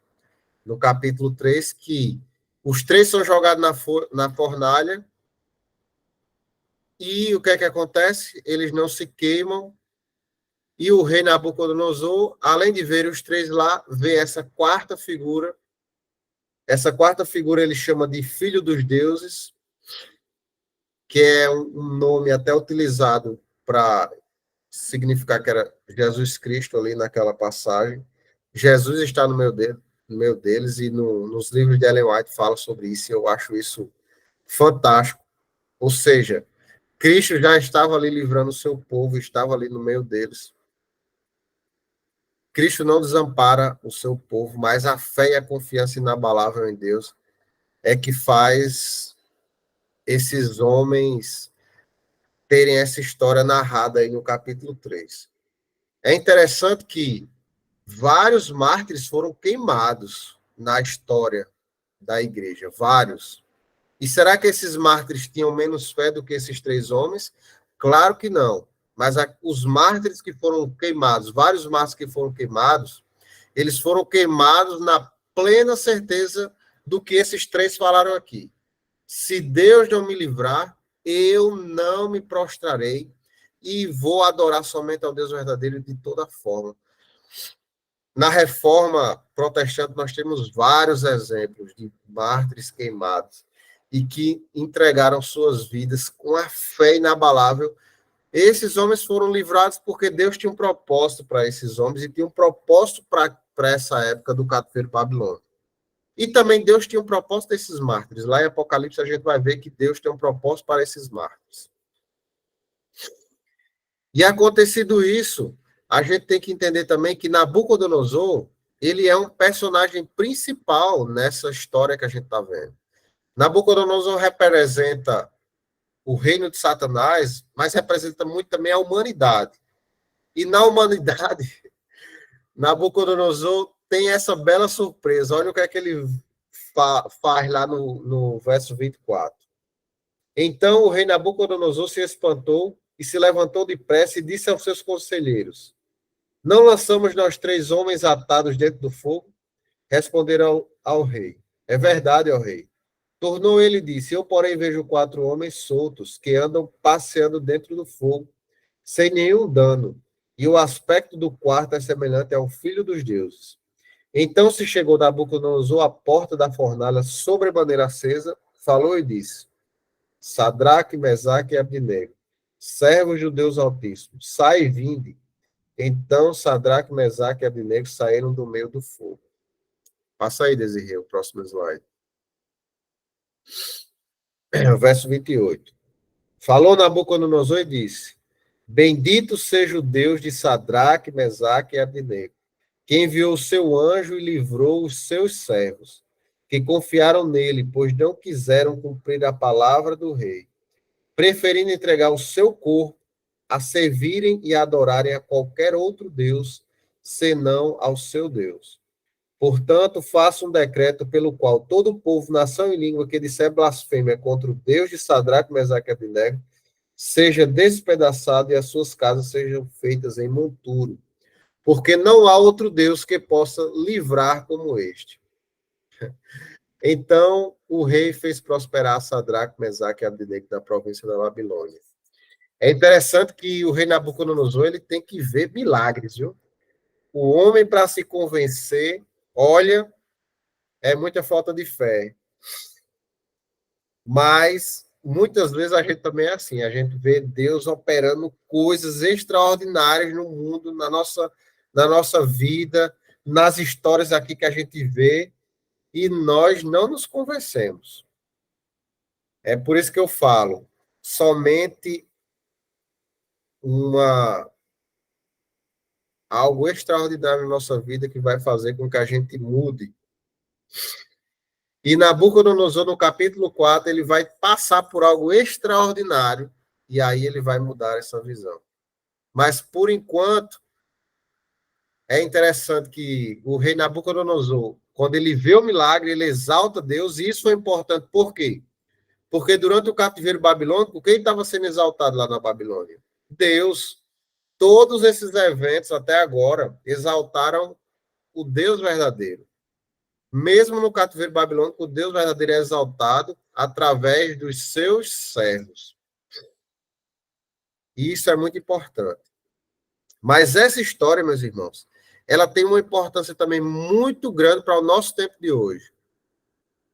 capítulo 3, que os três são jogados na fornalha e o que é que acontece? Eles não se queimam e o rei Nabucodonosor, além de ver os três lá, vê essa quarta figura. Essa quarta figura ele chama de Filho dos Deuses, que é um nome até utilizado para significar que era Jesus Cristo ali naquela passagem. Jesus está no meio deles, e nos livros de Ellen White fala sobre isso, e eu acho isso fantástico. Ou seja, Cristo já estava ali livrando o seu povo, estava ali no meio deles. Cristo não desampara o seu povo, mas a fé e a confiança inabalável em Deus é que faz esses homens terem essa história narrada aí no capítulo 3. É interessante que vários mártires foram queimados na história da igreja, vários. E será que esses mártires tinham menos fé do que esses três homens? Claro que não. Mas os mártires que foram queimados, vários mártires que foram queimados, eles foram queimados na plena certeza do que esses três falaram aqui. Se Deus não me livrar, eu não me prostrarei e vou adorar somente ao Deus verdadeiro de toda forma. Na reforma protestante, nós temos vários exemplos de mártires queimados e que entregaram suas vidas com a fé inabalável. Esses homens foram livrados porque Deus tinha um propósito para esses homens e tinha um propósito para essa época do cativeiro babilônico. E também Deus tinha um propósito desses mártires. Lá em Apocalipse a gente vai ver que Deus tem um propósito para esses mártires. E acontecido isso, a gente tem que entender também que Nabucodonosor, ele é um personagem principal nessa história que a gente está vendo. Nabucodonosor representa o reino de Satanás, mas representa muito também a humanidade. E na humanidade, Nabucodonosor tem essa bela surpresa. Olha o que é que ele faz lá no verso 24. Então o rei Nabucodonosor se espantou e se levantou depressa e disse aos seus conselheiros: Não lançamos nós 3 homens atados dentro do fogo? Responderam ao rei: É verdade, ó rei. Tornou ele e disse: Eu, porém, vejo 4 homens soltos que andam passeando dentro do fogo, sem nenhum dano, e o aspecto do quarto é semelhante ao filho dos deuses. Então se chegou Nabucodonosor à porta da fornalha sobremaneira acesa, falou e disse: Sadraque, Mesaque e Abdinego, servos do Deus Altíssimo, sai e vinde. Então Sadraque, Mesaque e Abdinego saíram do meio do fogo. Passa aí, Desirê, o próximo slide. Verso 28. Falou Nabucodonosor e disse: Bendito seja o Deus de Sadraque, Mesaque e Abdinego, que enviou o seu anjo e livrou os seus servos, que confiaram nele, pois não quiseram cumprir a palavra do rei, preferindo entregar o seu corpo a servirem e adorarem a qualquer outro Deus, senão ao seu Deus. Portanto, faça um decreto pelo qual todo o povo, nação e língua que disser blasfêmia contra o Deus de Sadraque, Mesaque e Abdinego seja despedaçado e as suas casas sejam feitas em monturo, porque não há outro Deus que possa livrar como este. Então, o rei fez prosperar Sadraque, Mesaque e Abdinego da província da Babilônia. É interessante que o rei Nabucodonosor ele tem que ver milagres, viu? O homem, para se convencer, olha, é muita falta de fé. Mas, muitas vezes, a gente também é assim, a gente vê Deus operando coisas extraordinárias no mundo, na nossa vida, nas histórias aqui que a gente vê, e nós não nos convencemos. É por isso que eu falo, somente algo extraordinário na nossa vida que vai fazer com que a gente mude. E Nabucodonosor, no capítulo 4, ele vai passar por algo extraordinário, e aí ele vai mudar essa visão. Mas, por enquanto, é interessante que o rei Nabucodonosor, quando ele vê o milagre, ele exalta Deus, e isso foi importante. Por quê? Porque durante o cativeiro babilônico, quem estava sendo exaltado lá na Babilônia? Deus. Todos esses eventos, até agora, exaltaram o Deus verdadeiro. Mesmo no cativeiro babilônico, o Deus verdadeiro é exaltado através dos seus servos. E isso é muito importante. Mas essa história, meus irmãos, ela tem uma importância também muito grande para o nosso tempo de hoje.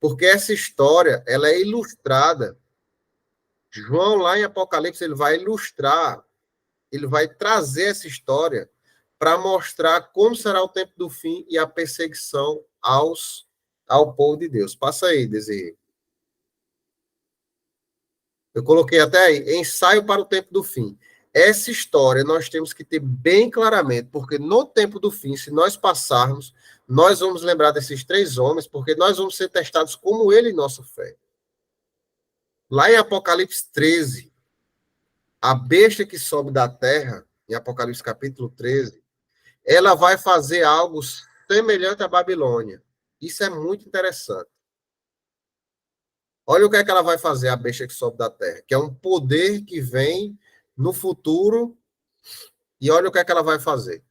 Porque essa história, ela é ilustrada. João, lá em Apocalipse, ele vai ilustrar, ele vai trazer essa história para mostrar como será o tempo do fim e a perseguição ao povo de Deus. Passa aí, Desirê. Eu coloquei até aí, ensaio para o tempo do fim. Essa história nós temos que ter bem claramente, porque no tempo do fim, se nós passarmos, nós vamos lembrar desses 3 homens, porque nós vamos ser testados como ele em nossa fé. Lá em Apocalipse 13, a besta que sobe da terra, em Apocalipse capítulo 13, ela vai fazer algo semelhante à Babilônia. Isso é muito interessante. Olha o que é que ela vai fazer, a besta que sobe da terra, que é um poder que vem no futuro, e olha o que é que ela vai fazer.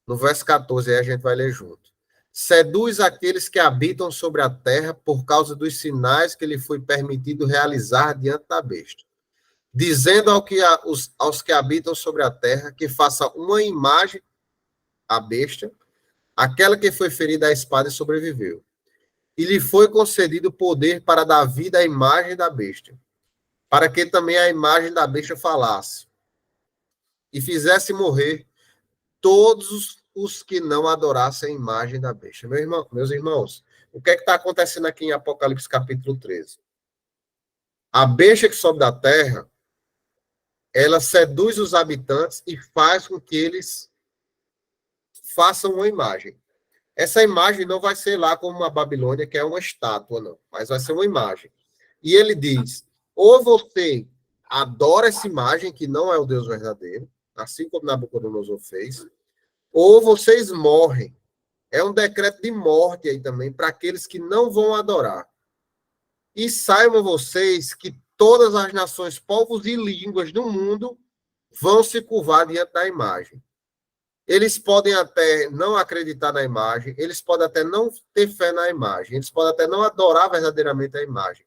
No verso 14, aí a gente vai ler junto. Seduz aqueles que habitam sobre a terra por causa dos sinais que lhe foi permitido realizar diante da besta, dizendo aos que habitam sobre a terra que faça uma imagem à besta, aquela que foi ferida à espada e sobreviveu. E lhe foi concedido poder para dar vida à imagem da besta, para que também a imagem da besta falasse e fizesse morrer todos os que não adorassem a imagem da besta. Meus irmãos, o que é que está acontecendo aqui em Apocalipse capítulo 13? A besta que sobe da terra, ela seduz os habitantes e faz com que eles façam uma imagem. Essa imagem não vai ser lá como uma Babilônia, que é uma estátua, não, mas vai ser uma imagem. E ele diz, ou você adora essa imagem, que não é o Deus verdadeiro, assim como Nabucodonosor fez, ou vocês morrem. É um decreto de morte aí também, para aqueles que não vão adorar. E saibam vocês que todas as nações, povos e línguas do mundo vão se curvar diante da imagem. Eles podem até não acreditar na imagem, eles podem até não ter fé na imagem, eles podem até não adorar verdadeiramente a imagem,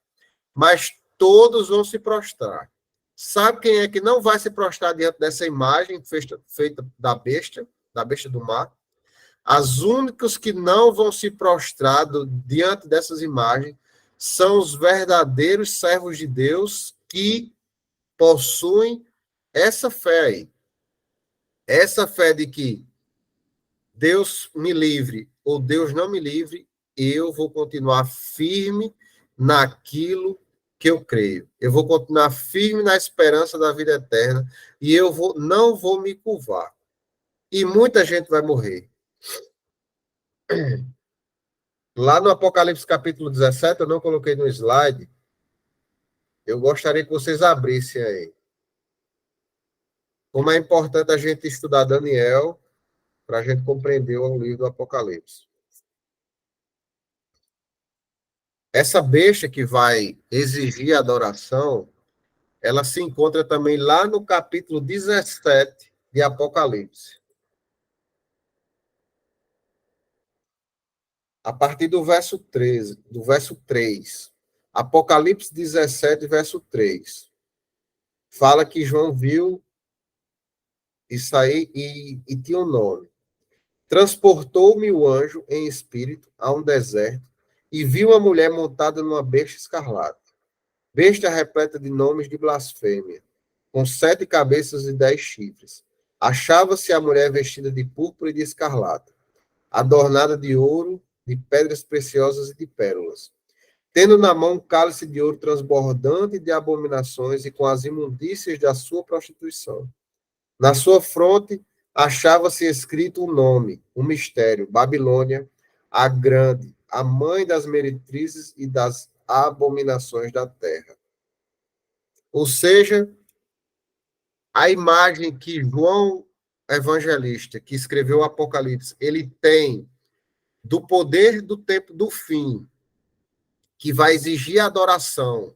mas todos vão se prostrar. Sabe quem é que não vai se prostrar diante dessa imagem feita da besta do mar? As únicos que não vão se prostrar diante dessas imagens são os verdadeiros servos de Deus que possuem essa fé aí. Essa fé de que Deus me livre ou Deus não me livre, eu vou continuar firme naquilo que eu creio. Eu vou continuar firme na esperança da vida eterna e não vou me curvar. E muita gente vai morrer. Lá no Apocalipse capítulo 17, eu não coloquei no slide, eu gostaria que vocês abrissem aí. Como é importante a gente estudar Daniel para a gente compreender o livro do Apocalipse. Essa besta que vai exigir adoração, ela se encontra também lá no capítulo 17 de Apocalipse. A partir do verso 13, do verso 3. Apocalipse 17, verso 3. Fala que João viu isso aí e tinha um nome. Transportou-me o anjo em espírito a um deserto e viu uma mulher montada numa besta escarlate. Besta repleta de nomes de blasfêmia, com 7 cabeças e 10 chifres. Achava-se a mulher vestida de púrpura e de escarlata, adornada de ouro, de pedras preciosas e de pérolas, tendo na mão um cálice de ouro transbordante de abominações e com as imundícias da sua prostituição. Na sua fronte achava-se escrito um nome, um mistério, Babilônia, a grande, a mãe das meretrizes e das abominações da terra. Ou seja, a imagem que João Evangelista, que escreveu o Apocalipse, ele tem do poder do tempo do fim, que vai exigir adoração,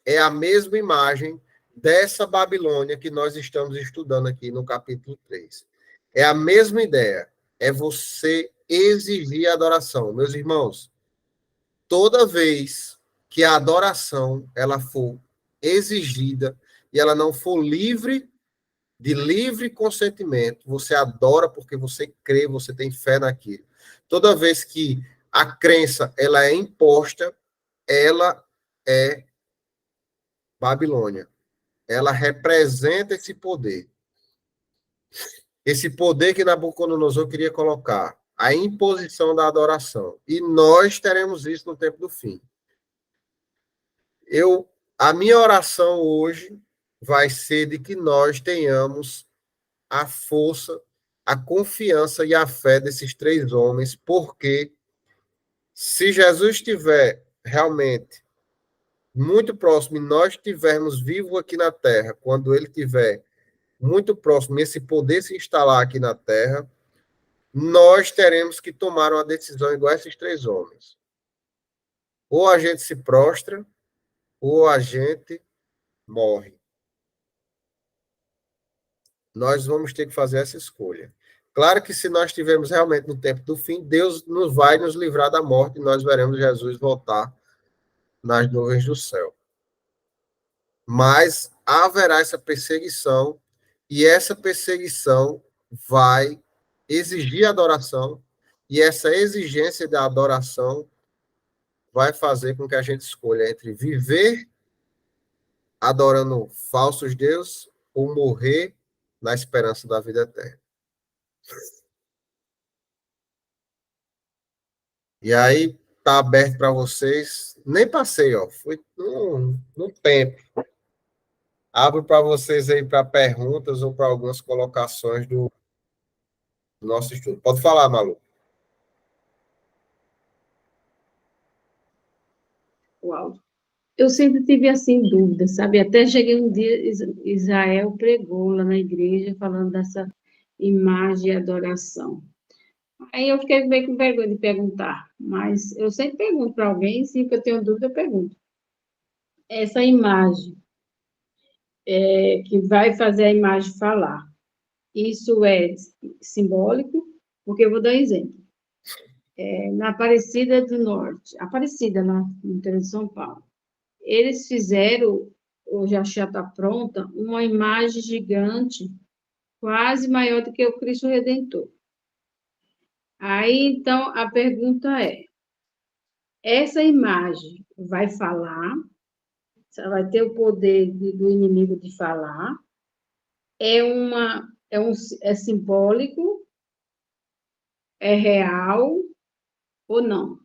é a mesma imagem dessa Babilônia que nós estamos estudando aqui no capítulo 3. É a mesma ideia, é você exigir adoração. Meus irmãos, toda vez que a adoração ela for exigida e ela não for de livre consentimento, você adora porque você crê, você tem fé naquilo. Toda vez que a crença ela é imposta, ela é Babilônia. Ela representa esse poder. Esse poder que Nabucodonosor queria colocar, a imposição da adoração. E nós teremos isso no tempo do fim. A minha oração hoje vai ser de que nós tenhamos a força, a confiança e a fé desses 3 homens, porque se Jesus estiver realmente muito próximo e nós estivermos vivos aqui na Terra, quando ele estiver muito próximo, esse poder se instalar aqui na Terra, nós teremos que tomar uma decisão igual a esses 3 homens. Ou a gente se prostra, ou a gente morre. Nós vamos ter que fazer essa escolha. Claro que se nós estivermos realmente no tempo do fim, Deus vai nos livrar da morte e nós veremos Jesus voltar nas nuvens do céu. Mas haverá essa perseguição e essa perseguição vai exigir adoração e essa exigência da adoração vai fazer com que a gente escolha entre viver adorando falsos deuses ou morrer na esperança da vida eterna. E aí tá aberto para vocês. Nem passei, ó. Foi no tempo. Abro para vocês aí para perguntas ou para algumas colocações do nosso estudo. Pode falar, Malu. Uau. Eu sempre tive, assim, dúvidas, sabe? Até cheguei um dia, Israel pregou lá na igreja, falando dessa imagem e adoração. Aí eu fiquei meio com vergonha de perguntar, mas eu sempre pergunto para alguém, sempre que eu tenho dúvida, eu pergunto. essa imagem que vai fazer a imagem falar. Isso é simbólico, porque eu vou dar um exemplo. Na Aparecida do Norte, Aparecida, no interior de São Paulo, eles fizeram, hoje a já está pronta, uma imagem gigante, quase maior do que o Cristo Redentor. Aí, então, a pergunta é, essa imagem vai falar, vai ter o poder do inimigo de falar, é simbólico, é real ou não?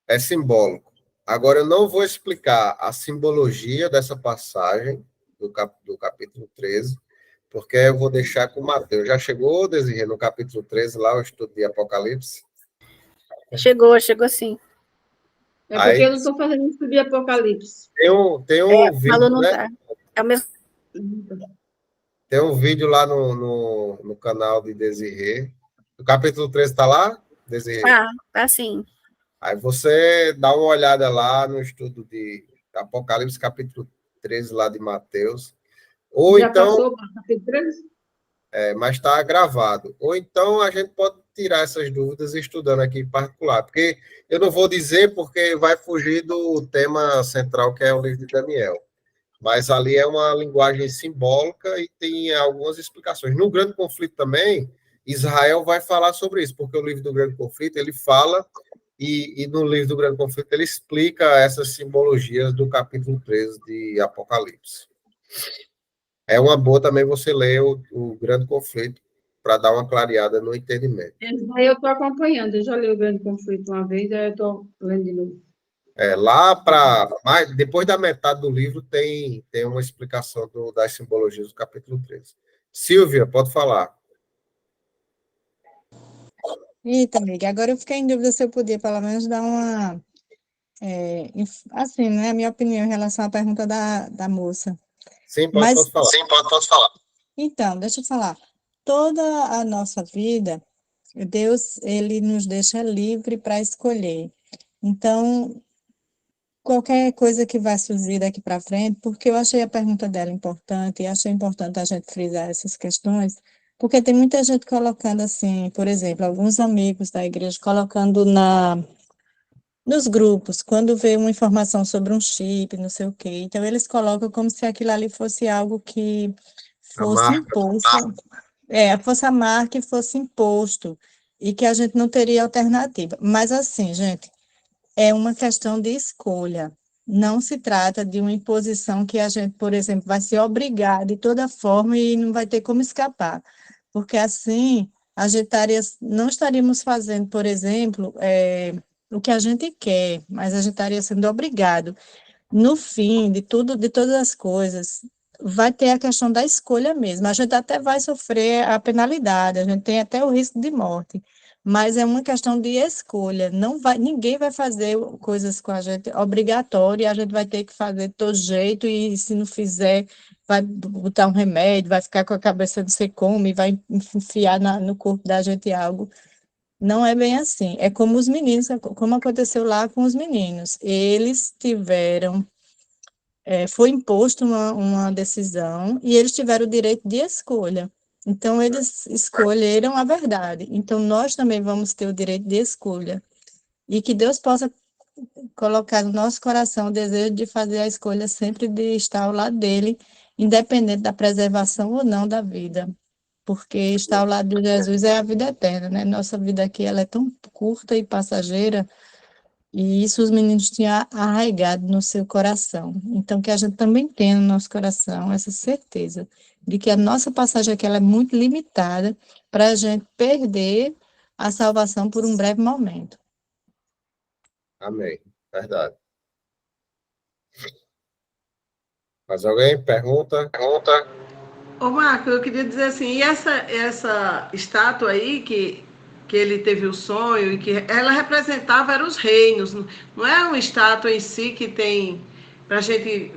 É simbólico. Agora, eu não vou explicar a simbologia dessa passagem do capítulo 13, porque eu vou deixar com o Mateus. Já chegou, Desirê, no capítulo 13, lá, o estudo de Apocalipse? Chegou sim. É porque Aí eu não estou fazendo estudo de Apocalipse. tem um Falou vídeo, não né? tá. É o mesmo. Tem um vídeo lá no canal de Desirê. O capítulo 13 está lá, Desirê? Tá sim. Aí você dá uma olhada lá no estudo de Apocalipse, capítulo 13, lá de Mateus. Ou Já então, passou para o capítulo 13? mas está gravado. Ou então a gente pode tirar essas dúvidas estudando aqui em particular, porque eu não vou dizer porque vai fugir do tema central, que é o livro de Daniel. Mas ali é uma linguagem simbólica e tem algumas explicações. No Grande Conflito também, Israel vai falar sobre isso, porque o livro do Grande Conflito, ele fala, e no livro do Grande Conflito ele explica essas simbologias do capítulo 13 de Apocalipse. É uma boa também você ler o Grande Conflito para dar uma clareada no entendimento. Aí eu estou acompanhando, eu já li o Grande Conflito uma vez, aí eu estou lendo de novo. Lá para depois da metade do livro tem uma explicação das simbologias do capítulo 13. Silvia, pode falar. Eita, amiga, agora eu fiquei em dúvida se eu podia pelo menos dar uma, assim, né, a minha opinião em relação à pergunta da moça. Sim, Mas, pode falar. Sim, pode falar. então, deixa eu falar. Toda a nossa vida, Deus, ele nos deixa livre para escolher. Então, qualquer coisa que vai surgir daqui para frente, porque eu achei a pergunta dela importante e achei importante a gente frisar essas questões, porque tem muita gente colocando assim, por exemplo, alguns amigos da igreja colocando nos grupos, quando vê uma informação sobre um chip, não sei o quê, então eles colocam como se aquilo ali fosse algo que A fosse marca. imposto, fosse a marca e fosse imposto, e que a gente não teria alternativa. Mas assim, gente, é uma questão de escolha. Não se trata de uma imposição que a gente, por exemplo, vai ser obrigado de toda forma e não vai ter como escapar. Porque assim, não estaríamos fazendo, por exemplo, o que a gente quer, mas a gente estaria sendo obrigado. No fim de tudo, de todas as coisas, vai ter a questão da escolha mesmo. A gente até vai sofrer a penalidade, a gente tem até o risco de morte, mas é uma questão de escolha. Não vai, ninguém vai fazer coisas com a gente obrigatório, e a gente vai ter que fazer de todo jeito, e se não fizer, vai botar um remédio, vai ficar com a cabeça não sei como, e vai enfiar no corpo da gente algo. Não é bem assim. É como os meninos, como aconteceu lá com os meninos. Eles tiveram, foi imposto uma decisão e eles tiveram o direito de escolha. Então, eles escolheram a verdade. Então, nós também vamos ter o direito de escolha. E que Deus possa colocar no nosso coração o desejo de fazer a escolha sempre de estar ao lado dele, independente da preservação ou não da vida, porque estar ao lado de Jesus é a vida eterna, né? Nossa vida aqui ela é tão curta e passageira, e isso os meninos tinham arraigado no seu coração. Então, que a gente também tenha no nosso coração essa certeza de que a nossa passagem aqui ela é muito limitada para a gente perder a salvação por um breve momento. Amém. Verdade. Mais alguém? Pergunta? Ô, Marco, eu queria dizer assim, e essa estátua aí que ele teve o sonho e que ela representava eram os reinos, não é uma estátua em si que tem, para a gente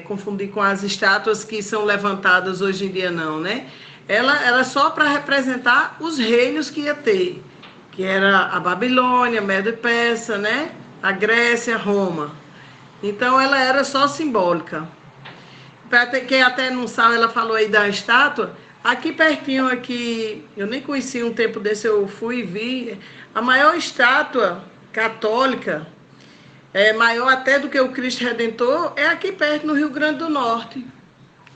confundir com as estátuas que são levantadas hoje em dia, não, né? Ela era só para representar os reinos que ia ter, que era a Babilônia, Medo e Persa, né? A Grécia, Roma. Então, ela era só simbólica. Para quem até não sabe, ela falou aí da estátua. Aqui pertinho, aqui, eu nem conhecia um tempo desse, eu fui e vi. A maior estátua católica, maior até do que o Cristo Redentor, é aqui perto, no Rio Grande do Norte.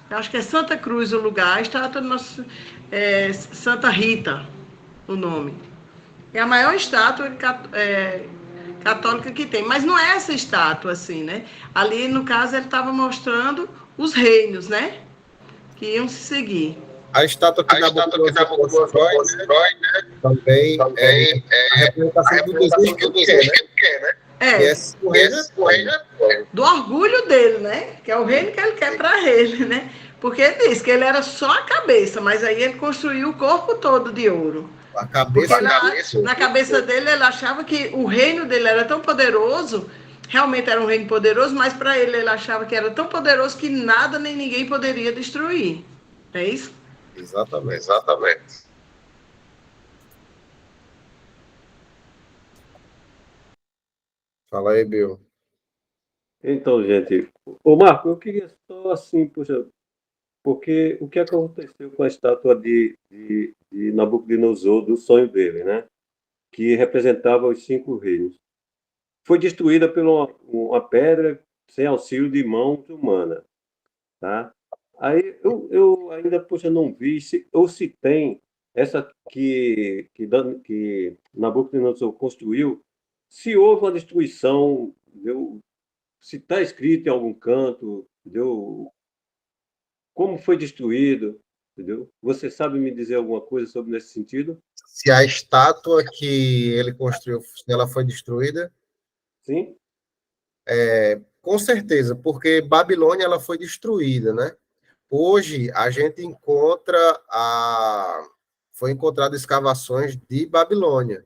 Eu acho que é Santa Cruz o lugar, a estátua Santa Rita, o nome. É a maior estátua católica que tem. Mas não é essa estátua, assim, né? Ali, no caso, ele estava mostrando os reinos, né? Que iam se seguir. A estátua que Nabucodonosor constrói, né? Também a representação do desejo que ele quer, né? Do orgulho dele, né? Que é o reino que ele quer para ele, né? Porque ele disse que ele era só a cabeça, mas aí ele construiu o corpo todo de ouro. A cabeça, na cabeça dele, ele achava que o reino dele era tão poderoso, realmente era um reino poderoso, mas para ele achava que era tão poderoso que nada nem ninguém poderia destruir. É isso? Exatamente. Fala aí, Bill. Então, gente, ô Marco, eu queria só assim, poxa, porque o que aconteceu com a estátua de Nabucodonosor, do sonho dele, né? Que representava os 5 reinos. Foi destruída por uma pedra sem auxílio de mãos humanas, tá? Aí eu ainda, poxa, não vi se tem essa que Nabucodonosor construiu, se houve uma destruição, entendeu? Se está escrito em algum canto, entendeu? Como foi destruído, entendeu? Você sabe me dizer alguma coisa sobre nesse sentido? Se a estátua que ele construiu, se ela foi destruída? Sim. Com certeza, porque Babilônia ela foi destruída, né? Hoje a gente foi encontrado escavações de Babilônia.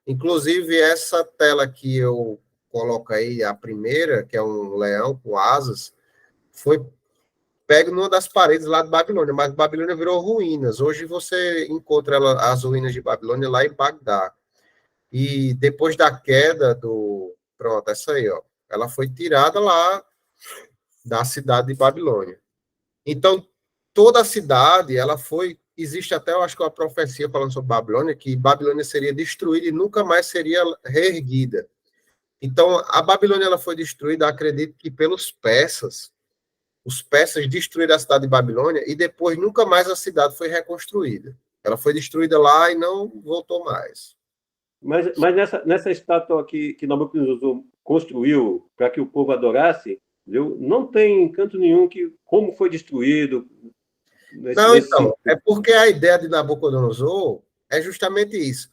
Inclusive essa tela que eu coloco aí, a primeira, que é um leão com asas, foi pego numa das paredes lá de Babilônia, mas Babilônia virou ruínas. Hoje você encontra as ruínas de Babilônia lá em Bagdá. E depois da queda Pronto, essa aí, ó. Ela foi tirada lá da cidade de Babilônia. Então, toda a cidade, existe até, eu acho que uma profecia falando sobre Babilônia, que Babilônia seria destruída e nunca mais seria reerguida. Então, a Babilônia ela foi destruída, acredito que pelos persas. Os persas destruíram a cidade de Babilônia e depois nunca mais a cidade foi reconstruída. Ela foi destruída lá e não voltou mais. Mas nessa estátua que Nabucodonosor construiu para que o povo adorasse, viu? Não tem canto nenhum como foi destruído. Então, é porque a ideia de Nabucodonosor é justamente isso.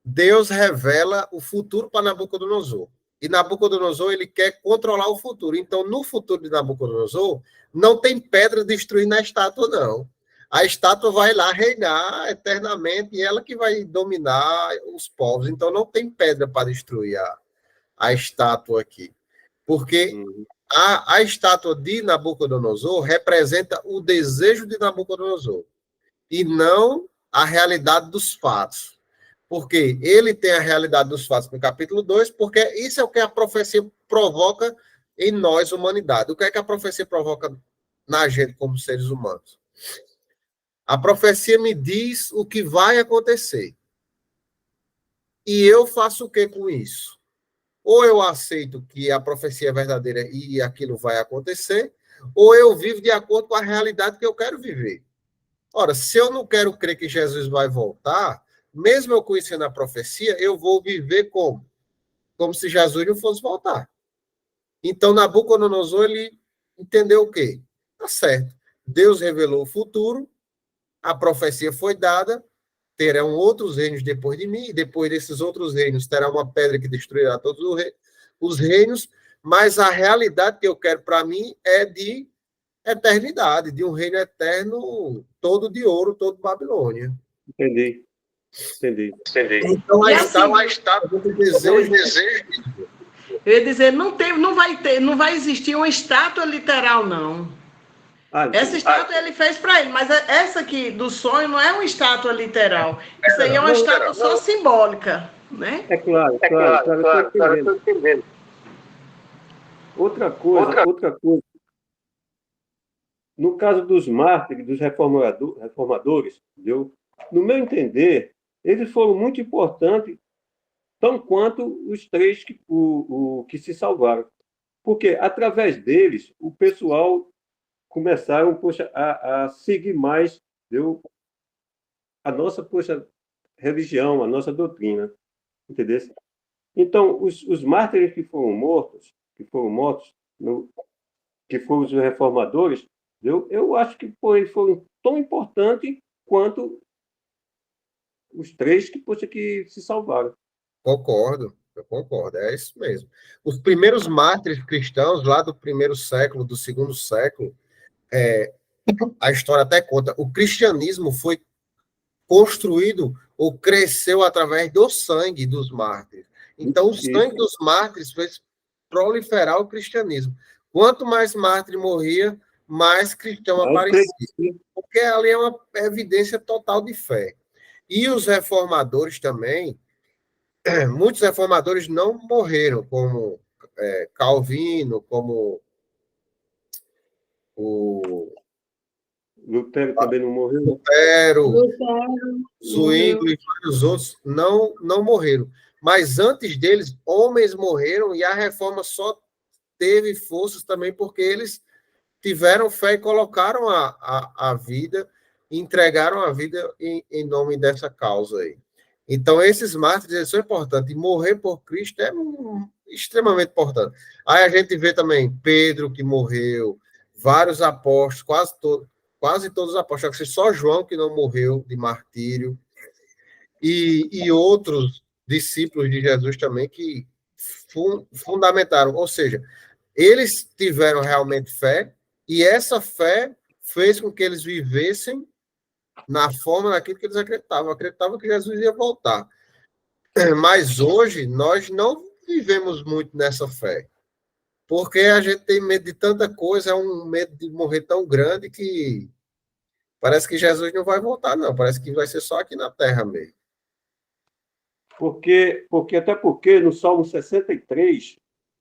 Deus revela o futuro para Nabucodonosor. E Nabucodonosor, ele quer controlar o futuro. Então, no futuro de Nabucodonosor, não tem pedra destruindo a estátua, não. A estátua vai lá reinar eternamente e ela que vai dominar os povos. Então, não tem pedra para destruir a estátua aqui. Porque a estátua de Nabucodonosor representa o desejo de Nabucodonosor e não a realidade dos fatos. Porque ele tem a realidade dos fatos no capítulo 2, porque isso é o que a profecia provoca em nós, humanidade. O que é que a profecia provoca na gente como seres humanos? A profecia me diz o que vai acontecer. E eu faço o que com isso? Ou eu aceito que a profecia é verdadeira e aquilo vai acontecer, ou eu vivo de acordo com a realidade que eu quero viver. Ora, se eu não quero crer que Jesus vai voltar, mesmo eu conhecendo a profecia, eu vou viver como? Como se Jesus não fosse voltar. Então, Nabucodonosor, ele entendeu o quê? Tá certo. Deus revelou o futuro, a profecia foi dada, terão outros reinos depois de mim, e depois desses outros reinos terá uma pedra que destruirá todos os reinos, mas a realidade que eu quero para mim é de eternidade, de um reino eterno todo de ouro, todo Babilônia. Entendi. Então, aí está o desejo. Eu ia dizer, não vai existir uma estátua literal, não. Essa estátua ele fez para ele, mas essa aqui do sonho não é uma estátua literal. Isso aí é uma estátua só simbólica, né? É claro, estou entendendo. Outra coisa, no caso dos mártires, dos reformadores, entendeu? No meu entender, eles foram muito importantes, tão quanto os três que se salvaram. Porque, através deles, o pessoal começaram, poxa, a seguir mais, entendeu? A nossa, poxa, religião, a nossa doutrina, entendeu? Então, os mártires que foram mortos, que foram os reformadores, eu acho que foram tão importantes quanto os três que, poxa, que se salvaram. Eu concordo, é isso mesmo. Os primeiros mártires cristãos, lá do primeiro século, do segundo século, a história até conta, o cristianismo foi construído ou cresceu através do sangue dos mártires. Então, o sangue dos mártires fez proliferar o cristianismo. Quanto mais mártir morria, mais cristão aparecia. Porque ali é uma evidência total de fé. E os reformadores também, muitos reformadores não morreram, como Calvino, como o Lutero também não morreu. Lutero, Zwingli e vários outros não morreram. Mas antes deles, homens morreram e a reforma só teve forças também porque eles tiveram fé e colocaram a vida, entregaram a vida em nome dessa causa aí. Então, esses mártires eles são importantes. E morrer por Cristo é extremamente importante. Aí a gente vê também Pedro, que morreu, vários apóstolos, quase todos os apóstolos, só João que não morreu de martírio, e outros discípulos de Jesus também que fundamentaram, ou seja, eles tiveram realmente fé, e essa fé fez com que eles vivessem na forma daquilo que eles acreditavam que Jesus ia voltar. Mas hoje, nós não vivemos muito nessa fé, porque a gente tem medo de tanta coisa, é um medo de morrer tão grande que parece que Jesus não vai voltar, não. Parece que vai ser só aqui na Terra mesmo. Até porque no Salmo 63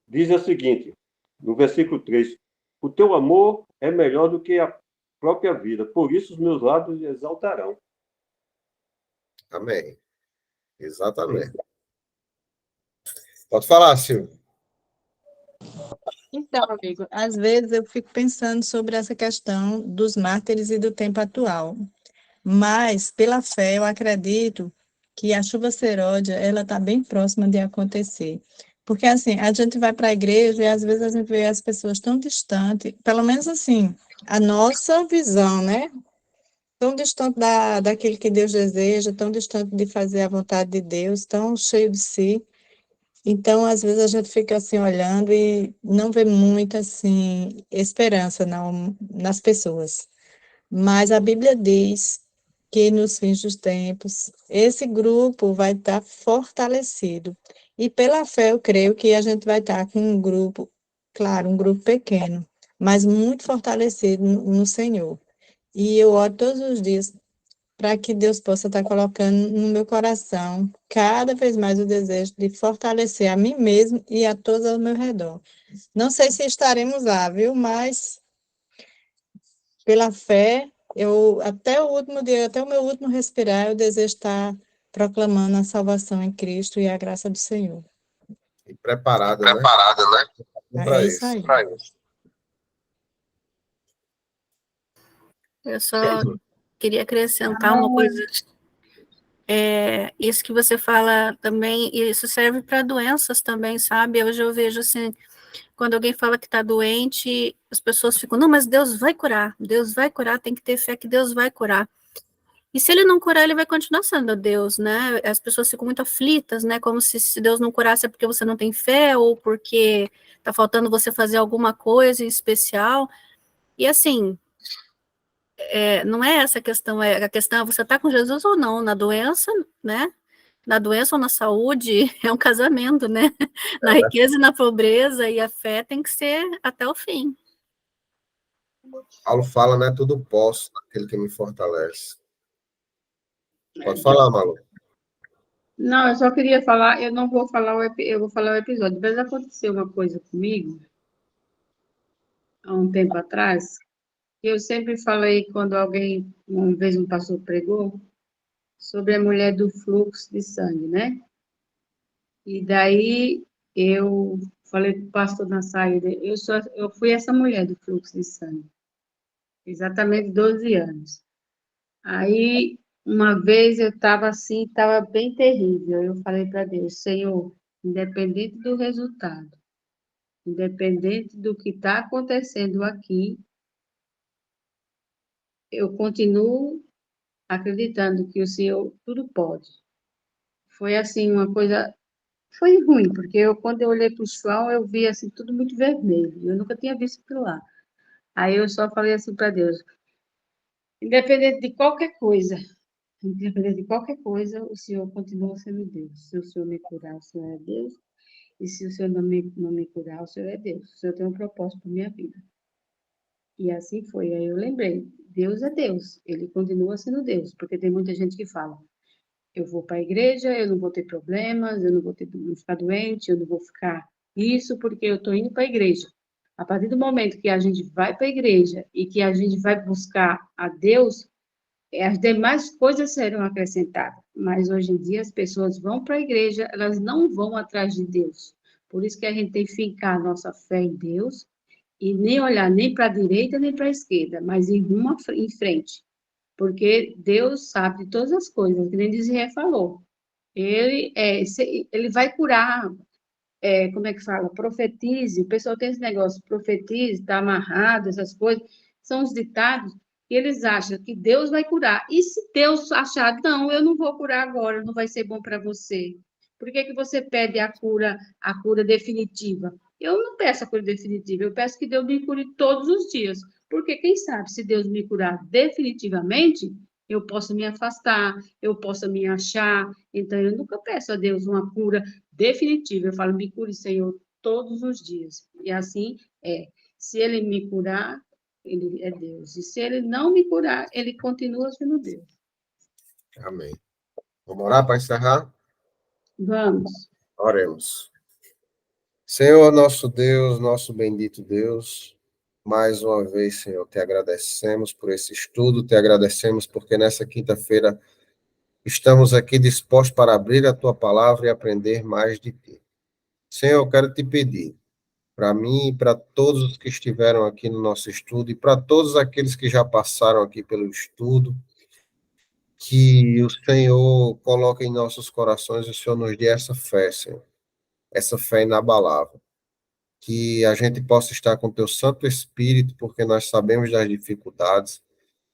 diz o seguinte, no versículo 3, o teu amor é melhor do que a própria vida, por isso os meus lábios exaltarão. Amém. Exatamente. Pode falar, Silvio. Então, amigo, às vezes eu fico pensando sobre essa questão dos mártires e do tempo atual. Mas, pela fé, eu acredito que a chuva seródia, ela está bem próxima de acontecer. Porque, assim, a gente vai para a igreja e, às vezes, a gente vê as pessoas tão distantes, pelo menos, assim, a nossa visão, né? Tão distante daquilo que Deus deseja, tão distante de fazer a vontade de Deus, tão cheio de si. Então, às vezes, a gente fica, assim, olhando e não vê muita, assim, esperança não, nas pessoas. Mas a Bíblia diz que nos fins dos tempos, esse grupo vai estar fortalecido. E pela fé, eu creio que a gente vai estar com um grupo, claro, um grupo pequeno, mas muito fortalecido no Senhor. E eu oro todos os dias para que Deus possa estar colocando no meu coração cada vez mais o desejo de fortalecer a mim mesmo e a todos ao meu redor. Não sei se estaremos lá, viu? Mas pela fé, eu até o último dia, até o meu último respirar, eu desejo estar proclamando a salvação em Cristo e a graça do Senhor. E preparada, né? É isso aí. Eu só queria acrescentar uma coisa. Isso que você fala também, isso serve para doenças também, sabe? Hoje eu vejo assim, quando alguém fala que está doente, as pessoas ficam, não, mas Deus vai curar, tem que ter fé que Deus vai curar. E se ele não curar, ele vai continuar sendo Deus, né? As pessoas ficam muito aflitas, né? Como se Deus não curasse é porque você não tem fé ou porque está faltando você fazer alguma coisa em especial. E assim, não é essa a questão, a questão é você está com Jesus ou não, na doença, né? Na doença ou na saúde, é um casamento, né? Na riqueza e na pobreza, e a fé tem que ser até o fim. Paulo fala, né? Tudo posso naquele que me fortalece. Pode falar, Malu. Não, eu só queria falar, eu não vou falar, eu vou falar o episódio. Às vezes aconteceu uma coisa comigo, há um tempo atrás, que eu sempre falei quando alguém, uma vez um pastor pregou, sobre a mulher do fluxo de sangue, né? E daí eu falei para o pastor na saída, eu fui essa mulher do fluxo de sangue, exatamente 12 anos. Aí, uma vez eu estava assim, estava bem terrível. Eu falei para Deus, Senhor, independente do resultado, independente do que está acontecendo aqui, eu continuo acreditando que o Senhor tudo pode. Foi assim, uma coisa, foi ruim, porque quando eu olhei para o chão, eu vi assim, tudo muito vermelho. Eu nunca tinha visto aquilo lá. Aí eu só falei assim para Deus, independente de qualquer coisa, independente de qualquer coisa, o Senhor continua sendo Deus. Se o Senhor me curar, o Senhor é Deus. E se o Senhor não me curar, o Senhor é Deus. O Senhor tem um propósito para minha vida. E assim foi. Aí eu lembrei, Deus é Deus. Ele continua sendo Deus. Porque tem muita gente que fala, eu vou para a igreja, eu não vou ter problemas, eu não vou não ficar doente, eu não vou ficar isso, porque eu estou indo para a igreja. A partir do momento que a gente vai para a igreja e que a gente vai buscar a Deus, as demais coisas serão acrescentadas, mas hoje em dia as pessoas vão para a igreja, elas não vão atrás de Deus. Por isso que a gente tem que fincar a nossa fé em Deus e nem olhar nem para a direita nem para a esquerda, mas em uma em frente, porque Deus sabe de todas as coisas, que nem Israel falou. Ele vai curar, como é que fala? Profetize. O pessoal tem esse negócio, profetize, está amarrado, essas coisas. São os ditados que eles acham que Deus vai curar. E se Deus achar, não, eu não vou curar agora, não vai ser bom para você. Por que que você pede a cura definitiva? Eu não peço a cura definitiva, eu peço que Deus me cure todos os dias. Porque quem sabe, se Deus me curar definitivamente, eu posso me afastar, eu posso me achar. Então, eu nunca peço a Deus uma cura definitiva. Eu falo, me cure, Senhor, todos os dias. E assim é. Se Ele me curar, Ele é Deus. E se Ele não me curar, Ele continua sendo Deus. Amém. Vamos orar para encerrar? Vamos. Oremos. Senhor, nosso Deus, nosso bendito Deus, mais uma vez, Senhor, te agradecemos por esse estudo, te agradecemos porque nessa quinta-feira estamos aqui dispostos para abrir a tua palavra e aprender mais de ti. Senhor, eu quero te pedir, para mim e para todos os que estiveram aqui no nosso estudo e para todos aqueles que já passaram aqui pelo estudo, que o Senhor coloque em nossos corações, o Senhor nos dê essa fé, Senhor, essa fé inabalável. Que a gente possa estar com teu Santo Espírito, porque nós sabemos das dificuldades,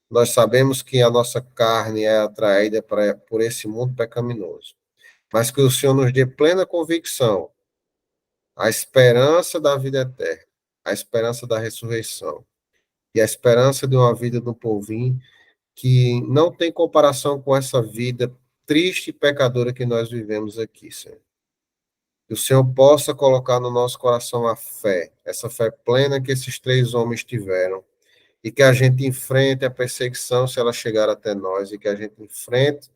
nós sabemos que a nossa carne é atraída por esse mundo pecaminoso, mas que o Senhor nos dê plena convicção, a esperança da vida eterna, a esperança da ressurreição e a esperança de uma vida no porvir que não tem comparação com essa vida triste e pecadora que nós vivemos aqui, Senhor. Que o Senhor possa colocar no nosso coração a fé, essa fé plena que esses três homens tiveram, e que a gente enfrente a perseguição se ela chegar até nós, e que a gente enfrente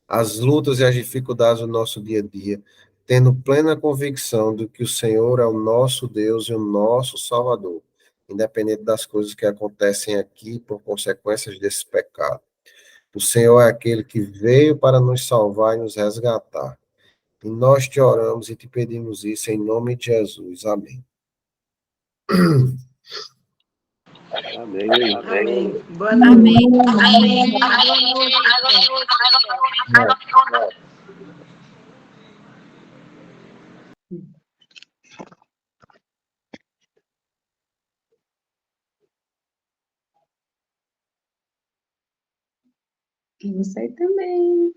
as lutas e as dificuldades do nosso dia a dia, tendo plena convicção de que o Senhor é o nosso Deus e o nosso Salvador, independente das coisas que acontecem aqui por consequências desse pecado. O Senhor é aquele que veio para nos salvar e nos resgatar. E nós te oramos e te pedimos isso em nome de Jesus. Amém. Amém. Amém. Boa Amém. noite. Amém. Boa noite, pessoal. E você também.